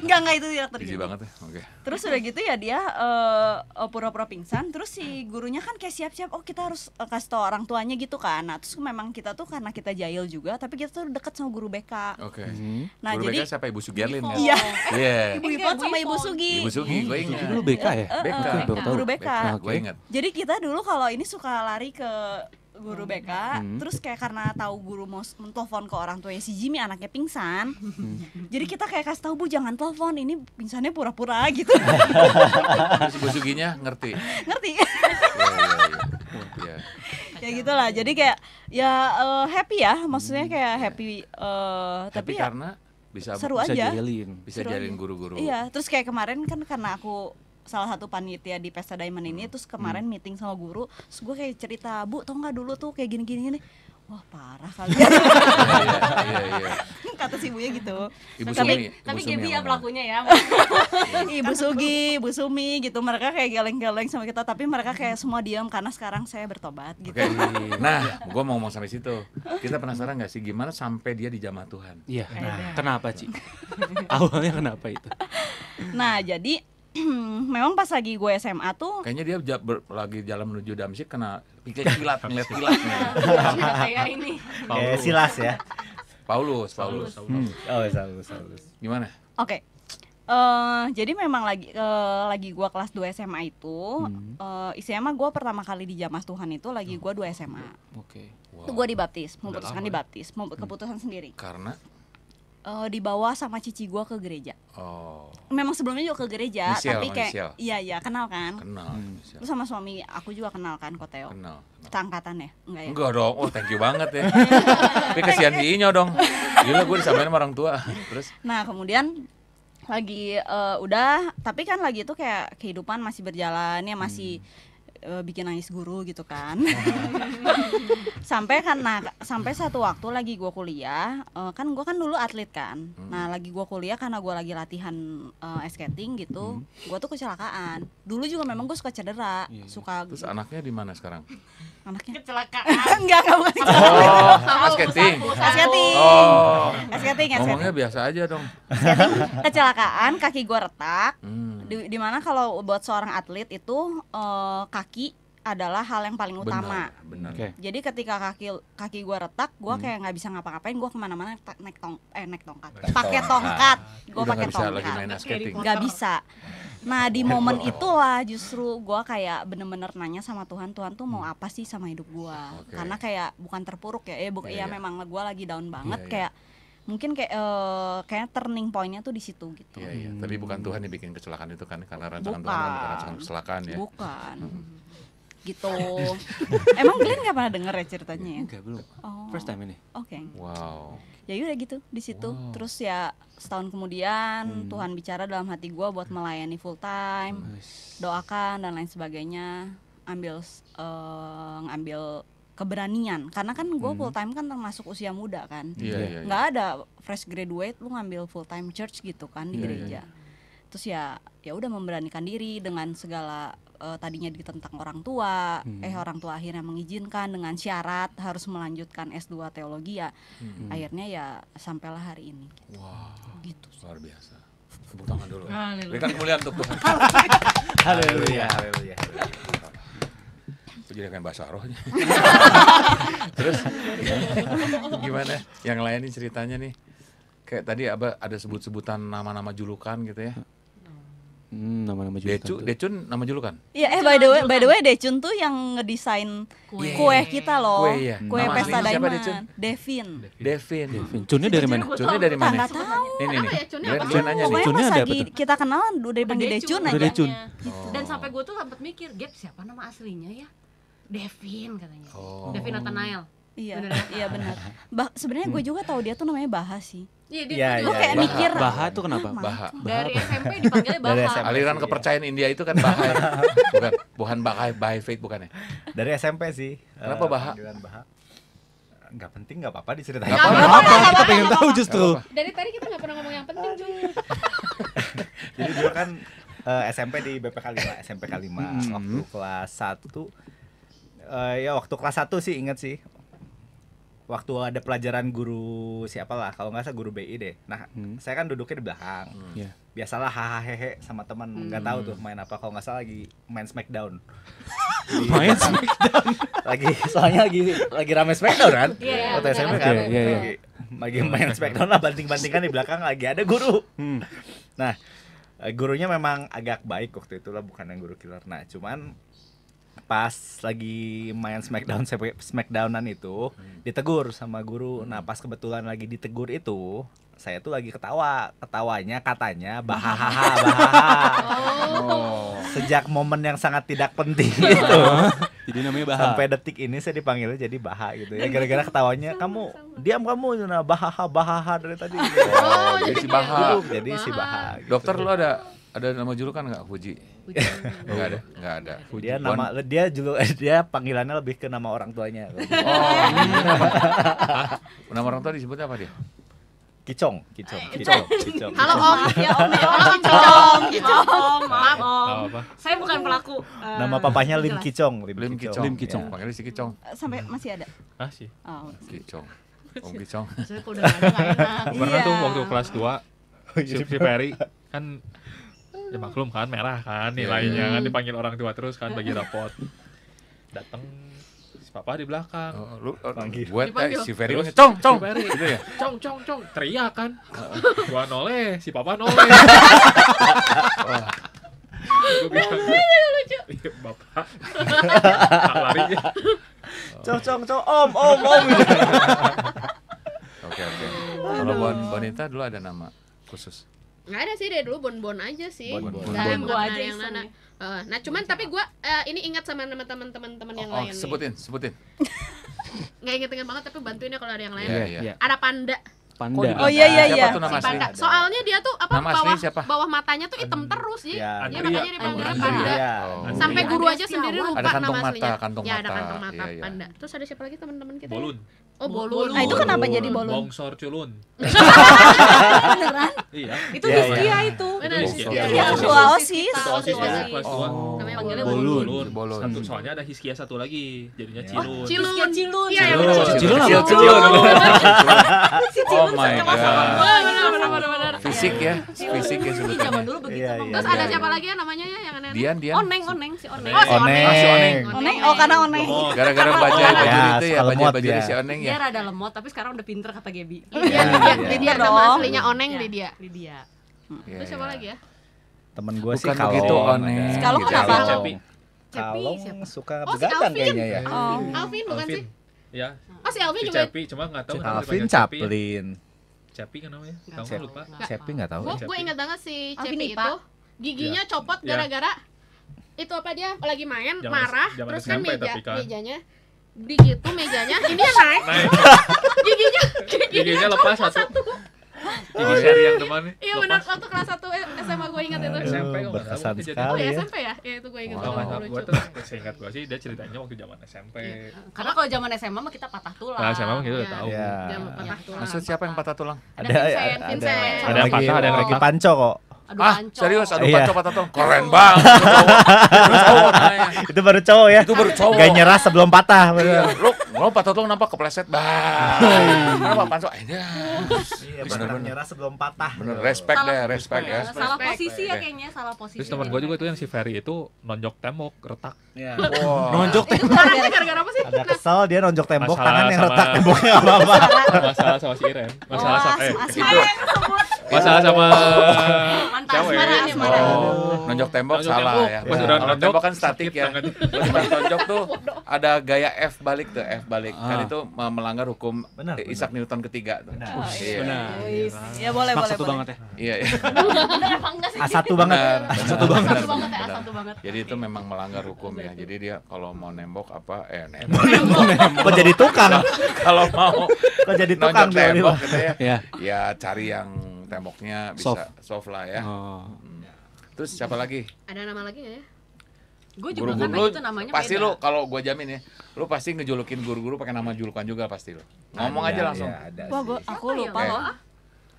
Enggak itu tidak terjadi. Biji banget ya. Oke. Terus udah gitu ya dia pura-pura pingsan. Terus si gurunya kan kayak siap-siap, oh kita harus kasih tau orang tuanya gitu kan. Nah terus memang kita tuh karena kita jahil juga, tapi kita tuh deket sama guru BK. Oke. Nah Guru jadi BK siapa? Ibu Sugerlin ya? iya, Iya. Ibu Ipon sama Ibu Sugi. Ibu Sugi, gue ingat. Dulu BK ya? BK. Baru tahu. Guru BK. Gue ingat. Jadi kita dulu kalau ini suka lari ke guru BK, terus kayak karena tahu guru mau mentelepon ke orang tuanya si Jimmy anaknya pingsan, jadi kita kayak kasih tahu Bu jangan telepon, ini pingsannya pura-pura gitu. Terus Ibu Suginya ngerti. Ngerti? Iya. Ya gitulah. Jadi kayak ya happy ya, maksudnya kayak happy. Tapi Tapi ya karena bisa seru Bisa aja. jailin. bisa seru jalin aja. guru-guru. Iya, terus kayak kemarin kan karena aku salah satu panitia di Pesta Diamond ini, terus kemarin meeting sama guru, terus gue kayak cerita, Bu tau nggak dulu tuh kayak gini-gini nih, wah parah kali ya. Iya. Kata si ibunya gitu. Ibu Tapi Sumi Gaby ya yang ngomong. pelakunya ya. Ibu Sugi, Ibu Sumi gitu, mereka kayak geleng-geleng sama kita, tapi mereka kayak semua diam karena sekarang saya bertobat gitu. Oke. Nah, gue mau ngomong sampai situ. Kita penasaran nggak sih gimana sampai dia dijamah Tuhan? Iya. Kenapa, Ci? Awalnya kenapa itu? Nah jadi memang pas lagi gue SMA tuh Kayaknya dia lagi jalan menuju Damsyik kena ngeliat kilatnya. Kayak ini. Kayak Silas ya. Paulus. Oh, Saulus. Gimana? oke. Jadi memang lagi gue kelas 2 SMA itu, SMA gue pertama kali dijamah Tuhan itu lagi gue 2 SMA. Oke. Itu gue dibaptis, Udah memutuskan lama ya? dibaptis, keputusan sendiri. Karena Dibawa sama cici gue ke gereja. oh, Memang sebelumnya juga ke gereja, Michelle, tapi kayak Michelle. iya kenal kan. kenal. Terus sama suami aku juga kenal kan, Koteo. Kenal. Seangkatan ya? Enggak ya? Enggak dong. Oh, thank you banget ya. Tapi kesian diinyo dong. Gila gue disamain sama orang tua. Terus Nah kemudian lagi udah, tapi kan lagi itu kayak kehidupan masih berjalan ya, masih bikin nangis guru gitu kan. Sampai satu waktu lagi gue kuliah, kan gue kan dulu atlet kan. Nah lagi gue kuliah karena gue lagi latihan skating gitu, gue tuh kecelakaan. Dulu juga memang gue suka cedera, suka. Terus anaknya di mana sekarang? Anaknya Kecelakaan. enggak bukan Skating. skating. Oh, Skating. ngomongnya biasa aja dong. Kecelakaan, kaki gue retak. Di mana kalau buat seorang atlet itu kaki adalah hal yang paling utama. Benar. Oke. Jadi ketika kaki gue retak, gue kayak nggak bisa ngapa-ngapain. Gue kemana-mana naik tongkat, pakai tongkat. Gue Udah pakai nggak bisa lagi tongkat. main skating. Nggak bisa. Nah di momen itulah justru gue kayak bener-bener nanya sama Tuhan tuh mau apa sih sama hidup gue? Oke. Karena kayak bukan terpuruk ya, Iya. memang gue lagi down banget Iya. kayak. Mungkin kayak turning point-nya tuh di situ gitu. Iya. Tapi bukan Tuhan yang bikin kecelakaan itu kan, karena rancangan Bukan. Tuhan kan bukan rancangan kecelakaan ya. Bukan. Gitu. Emang Glenn nggak pernah denger ya ceritanya ya? Enggak, belum. Oh. First time ini. Oke. Wow. Ya udah gitu di situ. Wow. Terus ya setahun kemudian Tuhan bicara dalam hati gue buat melayani full time, doakan dan lain sebagainya. Ngambil keberanian karena kan gue full time kan termasuk usia muda kan. Iya. Nggak ada fresh graduate lu ngambil full time church gitu kan di Iya, gereja. Terus ya udah memberanikan diri dengan segala tadinya ditentang orang tua, orang tua akhirnya mengizinkan dengan syarat harus melanjutkan S2 teologi ya. Akhirnya ya sampailah hari ini. Wow. Gitu. Luar biasa. Tepuk tangan dulu. Haleluya. Berikan kemuliaan untuk Tuhan. Haleluya. Itu jadi kan bahasa rohnya. Terus gimana? Yang lain nih ceritanya nih. Kayak tadi ada sebut-sebutan nama-nama julukan gitu ya. Nama-nama julukan. Decun nama julukan. Iya, by the way Decun tuh yang ngedesain kue kita loh. Kue ya. Kue Nama Pesta aslinya siapa, Decun? Diamond. Devin. Devin. Cunnya dari mana? Cunnya dari mana? Nggak tahu. Nih. Apa ya, Cunnya apa? Gue nanya nih. Pokoknya Decunnya pas ada lagi apa tuh? kita kenalan udah dipanggil Decun Udah aja. Decun. Dan sampai gue tuh sempat mikir, Gap siapa nama aslinya ya? Devin katanya. Oh. Devin Nathanael. Iya, Bener. iya benar. Sebenarnya gue juga tahu dia tuh namanya Baha sih. Iya, dia Iya, tuh Gue juga kayak Baha. mikir Baha tuh kenapa? Baha. dari SMP dipanggilnya Dari Baha. SMP. Aliran Iya. kepercayaan India itu kan Bahai. Bukan Bahai Faith bukan ya? Dari SMP sih. Kenapa Baha? panggilan Baha? Nggak penting, nggak apa-apa diceritain. Nggak apa-apa. Kita pengen tahu justru. Dari tadi kita nggak pernah ngomong yang penting cuy. Jadi dulu kan SMP di BPK 5, SMPK 5 waktu kelas 1 ya waktu kelas 1 sih inget sih. Waktu ada pelajaran guru siapalah, kalau nggak salah guru BI deh. Nah, saya kan duduknya di belakang. Iya. Biasalah hahaha sama teman, nggak tahu tuh main apa. Kalau nggak salah lagi main Smackdown. Main Smackdown. Soalnya lagi rame Smackdown kan? Iya, Waktu iya. SMP Oke, kan. iya, iya. Lagi main Smackdown lah, banting-bantingan di belakang lagi ada guru. Nah, gurunya memang agak baik waktu itu lah, bukan yang guru killer. Nah, cuman pas lagi main Smackdownan itu ditegur sama guru. Nah, pas kebetulan lagi ditegur itu, saya tuh lagi ketawanya katanya bahahaha. Sejak momen yang sangat tidak penting itu, Jadi namanya Baha. sampai detik ini saya dipanggilnya jadi Baha gitu ya, gara-gara ketawanya diam kamu nah bahaha dari tadi gitu. Oh, jadi si Baha. Duduk, jadi si Baha gitu. Dokter lu ada nama julukan nggak? Fuji? Nggak ada. Dia panggilannya lebih ke nama orang tuanya. Nama orang tua disebutnya apa dia? Kicong. Halo Om. Ya Om, Om, maaf Om. Tahu apa? Saya bukan pelaku. Nama papanya Lim jelas. Kicong. Lim Kicong. Lim Kicong. Ya, panggilnya si Kicong. sampai masih ada. Ah sih. Oh. Kicong. Om Kicong. Saya kalau udah nggak ada nggak enak. Pernah Iya. tuh waktu kelas 2 si Ferry kan ya maklum kan merah kan nilainya kan dipanggil orang tua terus kan bagi rapot. Datang si papa di belakang. Buat Dipanggil. si Ferry Terus cong si Ferry, gitu ya. Cong teriak kan. Gua noleh, si papa noleh. Gua bilang, "Iya, Bapak. Lari ya. Cong, om. Oke. Kalau Bonita dulu ada nama khusus. Nggak ada sih, dari dulu Bon aja sih. Bon. Nggak ada Bon aja yang iseng Nana. ya. Nah cuman tapi gue ini ingat sama nama teman-teman yang lain nih. Sebutin. Nggak inget-inget banget tapi bantuin ya kalau ada yang lain. Iya. Ada Panda. Panda. Kok Oh, iya, iya, siapa iya. tuh nama Si asli? Panda. Soalnya dia tuh apa Nama aslinya siapa? bawah matanya tuh hitam terus ya. Ya. Dia makanya dipanggilnya Andrea. Panda. Iya. Oh. Sampai Iya. guru Andrea aja sendiri Setiawan. lupa Ada kantong nama mata, aslinya. kantong Ya, ada mata. kantong mata Iya, iya. Panda. Terus ada siapa lagi teman-teman kita? ya? Bolun. Oh, Bolun. Nah, itu kenapa jadi bolun? Longsor culun. Beneran? Iya. Itu Iya, Hizkia itu. Benar. Hizkia. Iya, ketua OSIS. Ketua OSIS ya, kelas Oh. dua. Namanya Panggilnya Bolun. Bolun. Satu, soalnya ada Hizkia satu lagi, jadinya Cilun. Cilun. Hizkia Cilun. Iya, Cilun. benar. Cilun apa? Cilun. Oh my sama god. Benar. Fisik ya, fisik ya Ih, zaman sebutannya. dulu begitu Iya, emang. iya. Terus Iya, ada iya. siapa lagi ya namanya ya yang aneh-aneh? Dian, Dian. Oneng, si Oneng. Oh, si Oneng. Oneng. Si Oneng. Oneng, oh karena Oneng. Lemot. Gara-gara bajai baju Ya, itu ya, suka lemot baju dia. si Oneng Dia ya. rada lemot tapi sekarang udah pinter kata Gaby. Lydia, Iya, Lydia, iya. Lydia nama Dong. aslinya Oneng, Iya, Lydia. Lydia. Iya, Terus siapa iya. lagi ya? Temen gue sih Bukan Kalong. begitu ada. Oneng. Si Kalong gitu. kenapa? Cepi. Kalong siapa? suka Oh, si begadang Alvin. kayaknya ya. Oh. Alvin bukan sih? Ya. Oh, si Alvin Si juga. Cepi, cuma nggak tahu kenapa Alvin dipanggil Cepi. Chaplin. Cepi kan namanya? Nggak Kamu tahu. lupa? Nggak. Cepi nggak tahu. Gue ingat banget si Alvin Cepi Ipa. itu giginya copot Iya. gara-gara itu apa dia lagi main Zaman- marah zaman terus kan SMP meja tapi kan. mejanya begitu mejanya ini yang naik Naik. giginya Giginya lepas satu. Gigi seri yang depan nih. iya benar waktu kelas 1 SMA gue ingat itu SMP kok nggak Berkesan tahu, jadi- oh sekali ya ya. SMP ya ya itu gue ingat Oh, banget nggak tahu. lucu Gue tuh seingat gue sih dia ceritanya waktu zaman SMP. Karena kalau zaman SMA mah kita patah tulang. Nah, SMA mah kita udah Iya. tahu. Iya. Jam patah tulang Maksud siapa yang patah tulang? ada Vincent Ada yang lagi, patah, ada yang lagi retak. panco kok. Aduh, Ah, Panco. serius? Aduh, Iya. Panco patah tulang. Keren banget. Baru cowok namanya. Itu baru cowok ya. Itu baru cowok. Gak nyerah sebelum patah. Iya, Bener. lu patah tulang nampak kepleset. Bah. Kenapa Panco? Iya. Iya, Bener, bener bener. nyerah sebelum patah. Bener, respect deh, respect ya. Salah Respect. posisi ya kayaknya, salah posisi. Terus teman gue juga tuh yang si Ferry itu nonjok tembok retak. Iya. Nonjok teh. marahnya gara-gara apa sih Ada kesel dia nonjok tembok, Masalah tangan yang sama- retak temboknya nggak apa-apa. Masalah sama si Iren. Masalah sama Masalah sama Mantan cewek. marah nih, marah. Oh, nonjok tembok Nonjok salah tembok. ya. Pas Iya. udah Kalau nonjok, tembok kan statik sakit ya. tangannya. Pas tonjok tuh ada gaya F balik tuh, F balik. Kan Ah. itu melanggar hukum Benar, Isaac Newton ketiga tuh. Benar. Iya. Benar. Ya boleh, Smart boleh, satu boleh. banget ya. Iya, iya. Bener apa enggak sih? A1 banget. Benar, Satu banget ya, benar. satu banget. Jadi itu memang melanggar hukum ya. Jadi dia kalau mau nembok nembok. Kok jadi tukang? Kalau mau Kok jadi tukang nonjok dia tembok bilang? gitu ya. Ya. Ya cari yang temboknya bisa soft lah ya. Oh. Terus siapa lagi? ada nama lagi nggak ya Gue juga Guru-guru karena lu itu namanya pasti beda. lu kalau gua jamin ya, lu pasti ngejulukin guru-guru pakai nama julukan juga pasti lu. Ngomong Ada, aja langsung. iya, ada Wah, sih. aku lupa ya? loh.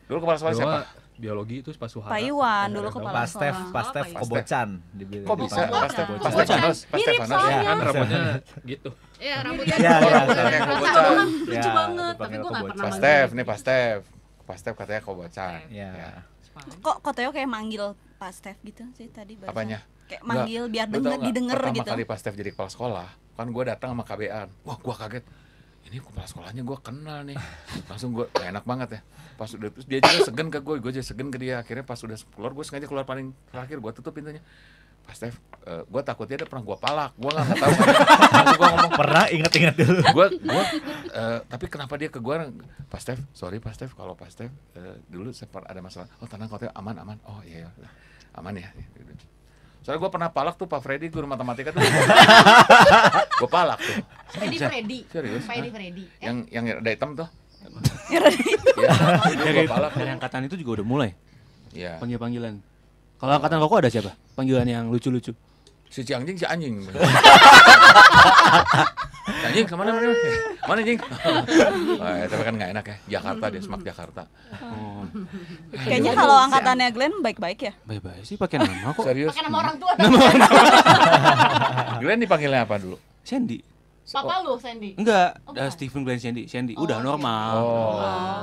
Dulu kepala sekolah siapa? Dua biologi itu pas Suhara. Pak Iwan dulu kepala Pas Stef, sekolah. pas Stef Apa ya? Kobocan. Kok bisa? Kobocan. Pas Kobocan. Stefanus, pas Mirip Stefanus. soalnya. Kan rambutnya gitu. iya rambutnya Iya, iya, kayak Rasa Kobocan. doang, lucu Ya, banget, tapi dipanggil gue gak Kobocan. pernah Pas manggil Stef gitu. nih, pas Stef. Pas Stef katanya Kobocan. Iya. Ya. Kok Teo kayak manggil Pak Stef gitu sih tadi barusan. Apanya? Kayak manggil biar Lu tau nggak, didengar pertama gitu. kali pas Stef jadi kepala sekolah, kan gue datang sama KBA. Wah, gue kaget. Ini kepala sekolahnya gue kenal nih. Langsung gue gak enak banget ya. Pas udah terus dia juga segen ke gue juga segen ke dia. Akhirnya pas udah keluar, gue sengaja keluar paling terakhir, gue tutup pintunya. Pas Stef, gue takutnya dia pernah gue palak. Gue nggak tahu. Langsung gue ngomong, Pernah ingat-ingat dulu. gue tapi kenapa dia ke gue? Pas Stef, sorry Pas Stef, kalau Pas Stef dulu sempat ada masalah. Oh tenang kok Teo, aman. Oh iya, aman ya. Soalnya gue pernah palak tuh Pak Freddy, guru matematika tuh. Gue palak tuh. Freddy. Serius? Freddy. Eh, Yang ada hitam tuh. Ya, Iya. Dari, Gue palak. dari angkatan itu juga udah mulai Iya. panggil-panggilan. Kalau angkatan koko ada siapa? Panggilan yang lucu-lucu. Si anjing, si anjing. Anjing kemana mana? Mana anjing? Wah, tapi kan nggak enak ya. Jakarta dia, semak Jakarta. Oh. Kayaknya kalau angkatannya Glenn baik-baik ya. Baik-baik sih pakai nama kok. Serius? pakai nama orang tua. Glenn dipanggilnya apa dulu? Sandy. Papa lu, Sandy. Enggak, Oh, bukan. Stephen Glenn Sandy. Sandy Oh, udah iya. normal. Oh.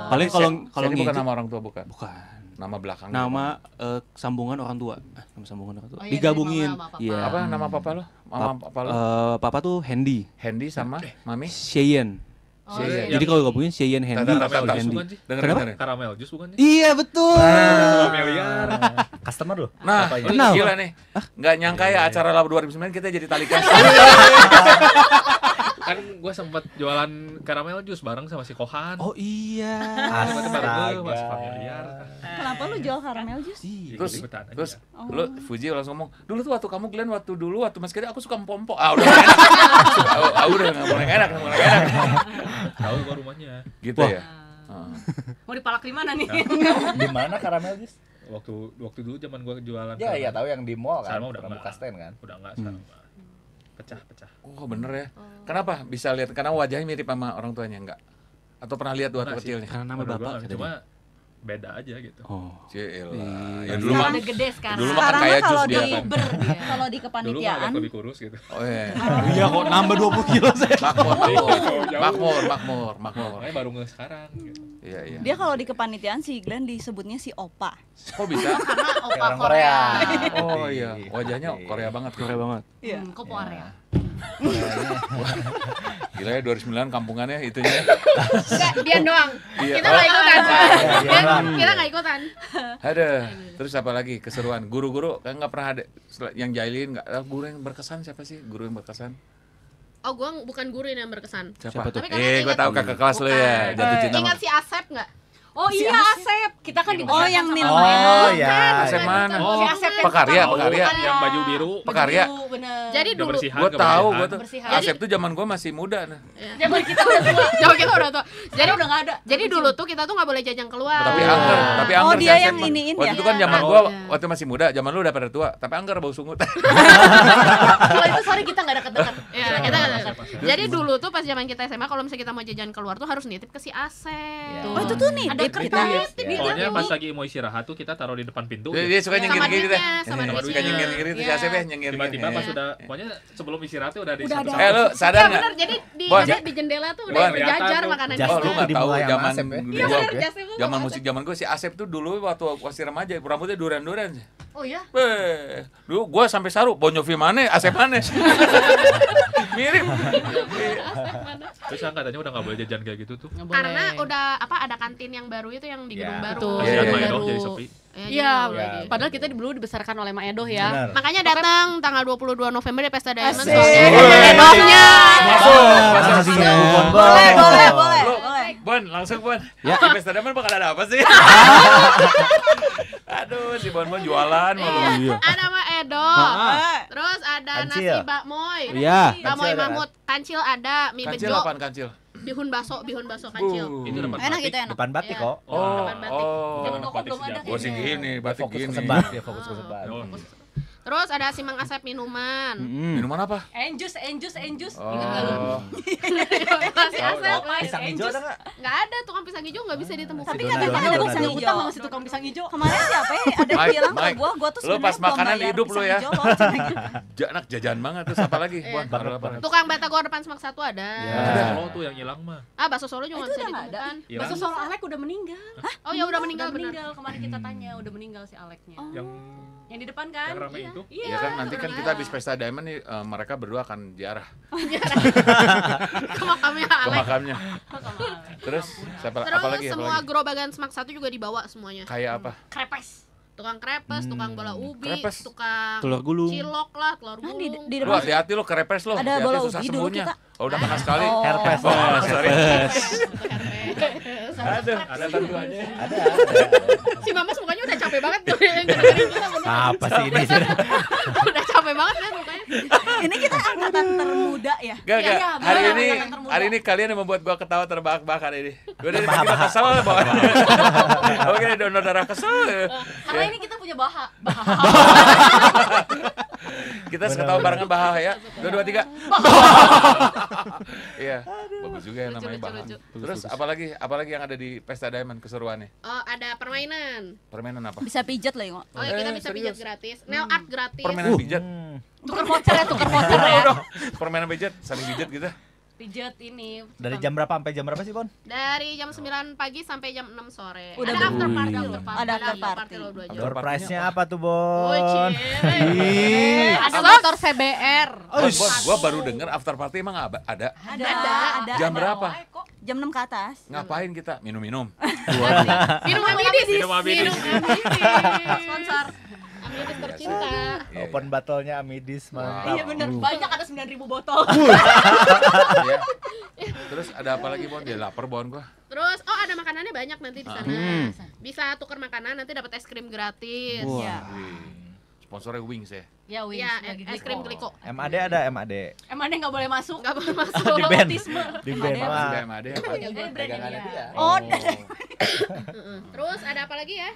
Paling kalau ini bukan ngintip- nama orang tua bukan? bukan. Nama belakang. Nama sambungan orang tua. Nama sambungan orang tua. Oh, iya, Digabungin. dari mama sama papa. Iya. Apa nama papa lo? Mama papa lo? Papa tuh Handy, Handy sama Mami? Cheyenne. Oh, Cheyenne. iya. Jadi kalau gabungin Cheyenne Handy Tata, atau tata, Handy. bukan sih? Dengerin, Kenapa? dengerin. Karamel jus bukan sih? Iya betul. Sama miliar. Customer loh. Nah, Apanya? ini Kenal. gila nih. Nggak nyangka ya acara Lab 2009 kita jadi tali kasih. Kan gue sempet jualan karamel jus bareng sama si Kohan. Oh iya. Tiba-tiba baru gue Astaga. masih familiar. Kenapa lu jual karamel jus? Iya. Terus, Ikut-ikutan aja. terus Oh. lu Fuji langsung ngomong, dulu tuh waktu kamu Glenn waktu masih kecil aku suka empompo. Udah nggak enak. Udah nggak boleh nggak enak, nggak boleh nggak enak. Tahu gua rumahnya. Gitu Wah. ya. Mau dipalak di mana nih? Di mana karamel Jis? Waktu dulu zaman gua jualan. Ya, iya tahu yang di mall kan. Sekarang udah Pernah buka enggak. stand kan. Udah enggak sekarang. Pecah. Oh bener ya. Kenapa bisa lihat? Karena wajahnya mirip sama orang tuanya enggak? Atau pernah lihat waktu Enggak sih. kecilnya? Karena nama Menurut gua bapak enggak, tadi. cuma beda aja gitu. Oh. Cielah. Iya. Ya dulu mah Udah gede sekarang. dulu mah kan Sekarang kayak mah kalau jus dia di kan. kalau di Dulu mah kepanitiaan agak lebih kurus gitu. Oh iya. Iya kok nambah 20 kilo saya. Makmur. Makanya baru sekarang gitu. Iya. dia kalau di kepanitiaan si Glenn disebutnya si opa. Kok bisa? Karena Kayak opa orang Korea. Oh iya, wajahnya Korea banget. Korea banget. Iya. Kok Korea? Gila ya 2009 kampungannya itunya. Enggak, dia doang. Iya. Kita nggak ikutan. Iya. Kita nggak ikutan. Ada. Terus apa lagi keseruan? Guru-guru kan nggak pernah ada yang jahilin nggak? Guru yang berkesan siapa sih? Guru yang berkesan? Oh, gue bukan guru ini yang berkesan. Siapa tuh? Tapi kalian Gue ingat- tahu kakak kelas lo ya, Bukan. jatuh cinta. Ingat si Asep nggak? Oh Si iya Asep. Asep. Kita kan di Oh, yang minum Oh minum. ya. Asep mana? Oh, Si Asep yang Pekarya, tukang- Pekarya. Yang baju biru. Pekarya. Bener. Jadi dulu Kebersihan. Gue tahu, gue tuh. Kebersihan. Asep tuh zaman gue masih muda nah. Zaman kita udah tua. jauh kita udah tua. Jadi udah nggak ada. Jadi dulu tuh kita tuh nggak boleh jajan keluar. Tapi Oh. angker, Oh, si dia Asep yang mah. iniin Waktu ya? itu kan zaman Iya. gue Iya. waktu masih muda, zaman lu udah pada tua, tapi angker bau sungut. Kalau itu sorry kita nggak deket-deket. Ya, kita jadi dulu tuh pas zaman kita SMA kalau misalnya kita mau jajan keluar tuh harus nitip ke si Asep. Oh, itu tuh nih Ada tip kertas. kita. Nitip Soalnya dia pas tuh. lagi mau istirahat tuh kita taruh di depan pintu. Dia suka Sama nyengir gitu duitnya, deh. sama Suka duitnya. nyengir gitu si Iya. Asep ya, nyengir. Tiba-tiba pas Iya. udah, pokoknya sebelum istirahatnya udah di Udah ada. Lu sadar Iya nggak? benar, jadi di Bon. ada di jendela tuh udah Bon. berjajar Kelihatan makanan tuh. Oh, lu Itu nggak tahu dimulai sama zaman Asep ya? Iya, gua- bener, Jasmine tuh zaman sama musik zaman gue si Asep tuh dulu waktu masih remaja rambutnya duran-duran. Oh iya. Beh, dulu gue sampai saru Bonjovi mana, Asep mana. Mirip. Terus kan katanya udah nggak boleh jajan kayak gitu tuh. Nggak karena boleh. udah apa ada kantin yang baru itu yang di gedung Ya. baru. Betul. Iya, Kasihan iya, Pak iya. Edo Baru. jadi sepi. Ya, jadi Iya, nggak boleh gitu. padahal kita dulu dibesarkan oleh Mak Edoh ya. Benar. Makanya datang tanggal 22 November di Pesta Diamond Asik. soalnya Woi. ada Edohnya. Masuk. Boleh, boleh, boleh. Lu, Boleh. Bon, langsung Bon. Ya. Di Pesta Diamond bakal ada apa sih? Aduh, si Bon jualan mulu. Iya. Ada Mak Edo. Eh, Terus ada Kancil. nasi bakmoy. Iya. Bakmoy Kancil ada, Mamut, kancil ada, mie Kancil bejo, apaan kancil? bihun baso kancil. Itu dapat enak batik. itu enak. Depan batik Iya. kok. Oh, Depan batik. Zaman oh. koko belum ada. Gua sih gini, batik Fokus ke gini. sebat, dia fokus ke sebat. Oh. Terus ada si Mang Asep minuman. Minuman apa? Enjus. Ingat nggak lu? Oh. Si Asep Pisang hijau ada nggak? nggak ada, tukang pisang hijau nggak bisa ditemukan. Tapi Donald, katanya Donald, ada Donald. pisang Utang hijau. sama si tukang pisang hijau. Kemarin siapa ya? Ada yang Mike, bilang ke Mike. gua tuh Lu sebenarnya pas belum makanan bayar hidup lu pisang ya. hijau loh, cenah. Anak jajan banget terus apa lagi? Iya. Bon, ada apa? Tukang batagor depan Semak 1 ada. Ya. Solo tuh yang hilang mah. Ah, bakso Solo juga Itu nggak bisa udah nggak ada. ditemukan. Hilang. Bakso Solo Alek udah meninggal. Oh ya udah meninggal benar. Kemarin kita tanya udah meninggal si Aleknya. Yang Yang di depan kan? yang rame itu. Iya. Ya kan nanti kan kita habis Pesta Diamond nih mereka berdua akan ziarah Ke makamnya ke Alek. makamnya. Terus siapa Terus apa lagi? Apa semua lagi? gerobakan Semak 1 juga dibawa semuanya. Kayak apa? Krepes. Tukang krepes, tukang bola ubi, Krepes. tukang Telur gulung. cilok lah, telur Nah, gulung. di Lu depan hati-hati lu kerepes lu. Ada Hati-hati bola susah ubi dulu sembuhnya. kita. Oh, udah pernah sekali. Oh. Herpes. Oh, sorry. Ada tentuannya. Ada. Si Mamas mukanya udah capek banget tuh yang dengerin kita bener. Apa sih ini? Udah capek banget kan mukanya. ini kita angkatan termuda ya. Gak, Iya, gak. iya, Hari bener, ini, angkatan termuda. hari ini kalian yang membuat gua ketawa terbahak-bahak hari ini. Gua dari tadi udah kesel banget. Oke, donor darah kesel. Karena ini kita punya baha. Kita ketawa barengan bahaya ya. 2, 2, 3. Iya. Bagus juga ya namanya Lucu, bahan. lucu. Terus apalagi yang ada di Pesta Diamond keseruannya? Oh, ada permainan. Permainan apa? Bisa pijat lah ya. Oh, ya kita bisa pijat serius? gratis. Nail art gratis. Permainan pijat. Tukar voucher ya, tukar voucher ya. Permainan pijat, saling pijat gitu. Pijat ini. Dari jam berapa sampai jam berapa sih, Bon? Dari jam 9 pagi sampai jam 6 sore. Udah ada after bener. party. Ada after party. lo 2 jam. Door prize-nya apa tuh, Oh, Bon? cie. Ada motor CBR. Bon, gua baru denger after party emang ada. Ada. Jam berapa? Jam 6 ke atas. Ngapain kita? Minum-minum. Minum Amidis. Minum Amidis. Minum Amidis. Sponsor. Amidis tercinta. Iya, Open battle-nya Amidis, mantap. Iya bener, banyak ada 9.000 botol. iya. Terus ada apa lagi, Bon? Dia lapar, Bon, gua. Terus ada makanannya banyak nanti di sana. Bisa tukar makanan nanti dapat es krim gratis. Wah. Wih. Sponsornya Wings ya. Ya Wings Ya, lagi es krim Gliko. MAD ada MAD. Emang dia nggak boleh masuk. Nggak boleh masuk. Di band. Autisme. Di band Sudah mah. MAD apa? Ini brand Pegangannya dia. dia. Oh, Terus ada apa lagi ya?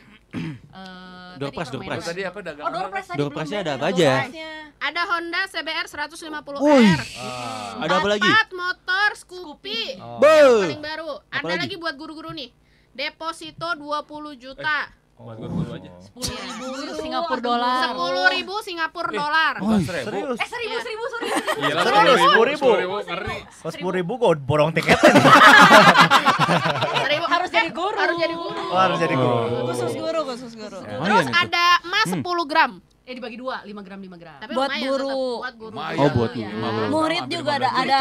Door prize, door prize. Tadi apa dagangan? Oh, door prize tadi Door belum prize-nya ada beres. apa Door aja? prize-nya. Ada Honda CBR 150R. Wih, Ah. ada apa lagi? 4 motor Scoopy. Oh. Paling baru. Apa Ada lagi? lagi buat guru-guru nih. Deposito 20 juta. Buat guru aja. 10.000 Singapura dolar. 10.000 Singapura dolar. Serius? Seribu. Iya lah, Serius? 10.000? 10.000 ngeri. Kalau 10.000 gue borong tiketnya. Harus jadi guru. Harus jadi guru. Oh, harus jadi guru. khusus guru. Terus ada emas 10 gram. Dibagi 2, 5 gram. Tapi Buat lumayan guru. tetap, buat guru. Lumayan. Oh, buat Iya. guru. Murid juga ada Iya.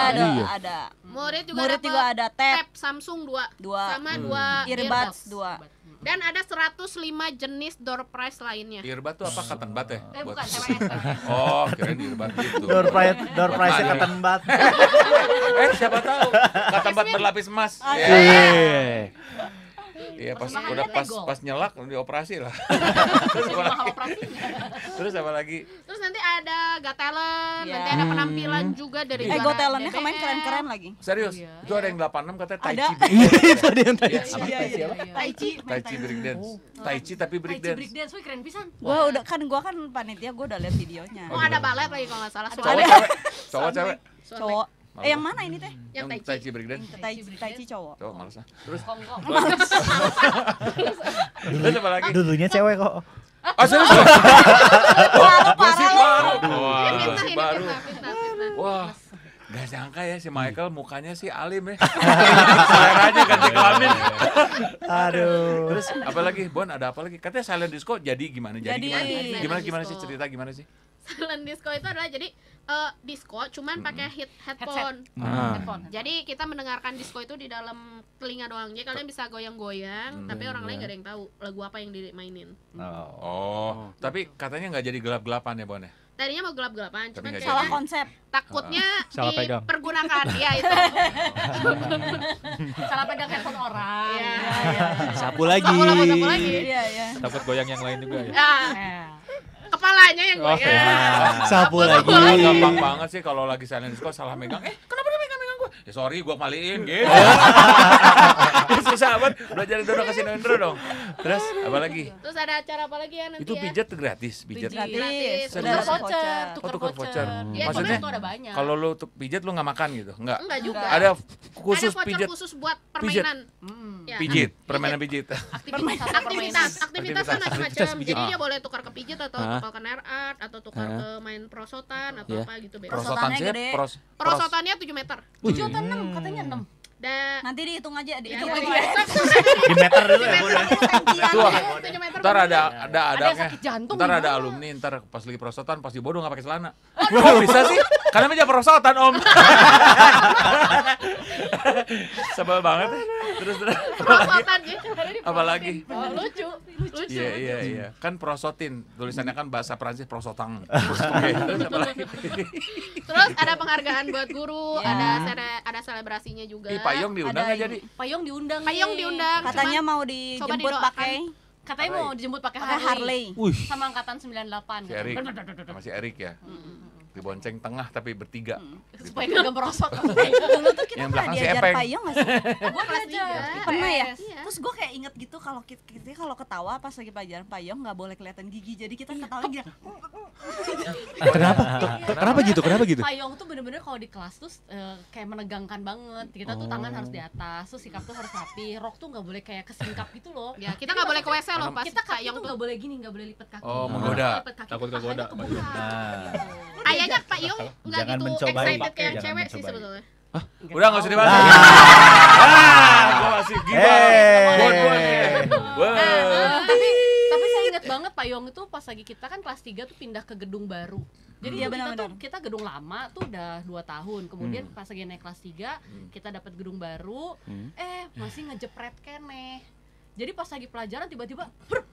Murid juga Murid dapat juga ada tab Samsung 2 2, sama 2 earbuds 2. Dan ada 105 jenis door prize lainnya. Earbud tuh apa? Cotton bud ya? Bukan, TWS. Oh, kirain earbud gitu. Door prize-nya Buat cotton bud. Siapa tahu cotton bud berlapis emas. Iya, pas Mahalnya udah tegol. pas nyelak dioperasi lah. Mahal operasinya. Terus apa lagi? Terus nanti ada Got Talent, Iya. nanti ada penampilan juga dari Go juara talentnya DBL. kemarin keren-keren lagi. Serius? Oh, iya. Itu ada yang 86 katanya Tai Ada. Chi. Itu ada yang tadi. Iya. Tai Chi. Tai Chi break dance. Tai Chi tapi break Tai Chi dance. break dance, wih keren pisan. Gua kan panitia, gua udah lihat videonya. Oh, ada balet lagi kalau nggak salah. Cowok Suara- cewek. Cowok cewek. Cowok. Yang mana ini teh? Yang Tai Chi. Tai Chi break dance. Tai Chi cowok. Cowok males ah. Terus Kongko. terus apa lagi? Dulunya cewek kok. Ah, serius? Gosip baru. Wah, Ini fitnah, gosip ini baru. fitnah. Wah, gak sangka ya si Michael mukanya sih alim ya. Seleranya ganti kelamin. Aduh. Terus apa lagi? Bon, ada apa lagi? Katanya silent disco jadi gimana? Jadi Jadi- gimana sih cerita gimana sih? Silent disco itu adalah jadi disco cuman pakai headphone. Headphone. Jadi kita mendengarkan disco itu di dalam telinga doang. Jadi kalian bisa goyang-goyang, tapi orang lain gak ada yang tahu lagu apa yang dimainin. Oh, tapi katanya nggak jadi gelap-gelapan ya Bon ya? Tadinya mau gelap-gelapan, cuman nggak Salah kayaknya konsep. takutnya Salah pegang. dipergunakan. Iya itu. Salah pegang handphone orang. Iya. Sapu lagi. Sapu lagi. Iya, iya. Takut goyang yang lain juga ya. Ah, kepalanya yang Oh, goyang. iya. Sapu lagi. Wah, gampang banget sih kalau lagi silent disco salah megang. Kenapa dia megang gue? Ya sorry, gue kembaliin gitu. Susah banget. Belajar Dono ke Sinendro dong. Terus apa lagi? Terus ada acara apa lagi ya nanti Itu ya? pijat gratis, pijat. Gratis. Udah Tukar ada voucher, Oh, tukar voucher. Iya, Maksudnya itu ada banyak. kalau lu pijat lu nggak makan gitu? Enggak. Enggak juga. Ada khusus ada voucher pijat khusus buat Pijat. permainan. Hmm. Ya, pijit, permainan pijit. Aktivitasnya macam-macam. Jadi Ah. dia boleh tukar ke pijit atau Ah. tukar ke nail art atau tukar Ah. ke main prosotan atau Iya. apa gitu bebas. Prosotan Prosotannya sih, gede. Prosotannya 7 meter. 7 atau 6, katanya 6. Dan Nanti dihitung aja, ya, dihitung tadi- aja. Di meter dulu ya, Bon. Itu ah. 7 meter. Ntar ada yang adanya. sakit jantung Ntar ada gimana? alumni ntar pas lagi prosotan pas dibodoh nggak pakai celana. Kok bisa sih? Karena meja prosotan om. Sebel banget. Terus Prosotan gitu. apalagi? Oh, lucu. Iya. Kan prosotin tulisannya kan bahasa Prancis prosotang. Oke, terus apa lagi? Terus ada penghargaan buat guru, ada selebrasinya juga. Ih, Payung diundang Ada nggak jadi? Payung diundang. Payung nih. diundang. Katanya Cuman mau coba dijemput didoakan. pakai Katanya mau dijemput pakai pakai Harley. Wih, sama angkatan 98 Si Erik, sama si Erik ya. Dibonceng tengah tapi bertiga. supaya kagak merosot. Dulu tuh kita Yang pernah belakang si diajar Epeng. payung nggak sih? Gua Kelas diajar. tiga. Pernah ya? Iya. Terus gue kayak inget gitu kalau kita kalau ketawa pas lagi pelajaran payung nggak boleh kelihatan gigi. Jadi kita ketawa gini. kenapa? Kenapa gitu? Payung tuh bener-bener kalau di kelas tuh kayak menegangkan banget. Kita tuh tangan harus di atas, terus sikap tuh harus rapi. Rok tuh nggak boleh kayak kesingkap gitu loh. Ya, kita nggak boleh ke WC loh pas Kita kaki payung tuh tuh. nggak boleh gini, nggak boleh lipat kaki. Oh, menggoda. Lipat kaki, Takut kegoda, pahanya kebuka. Nah. Kayaknya payung nggak Jangan gitu mencobai, excited kayak yang jangan cewek sih mencobai. sebetulnya. Udah nggak usah dibahas. Gua masih gila. Tapi saya ingat banget payung itu pas lagi kita kan kelas 3 tuh pindah ke gedung baru. Jadi Iya, tuh benar-benar. kita gedung lama tuh udah 2 tahun. Kemudian pas lagi naik kelas 3 kita dapat gedung baru. Masih ngejepret keneh. Jadi pas lagi pelajaran tiba-tiba bruk,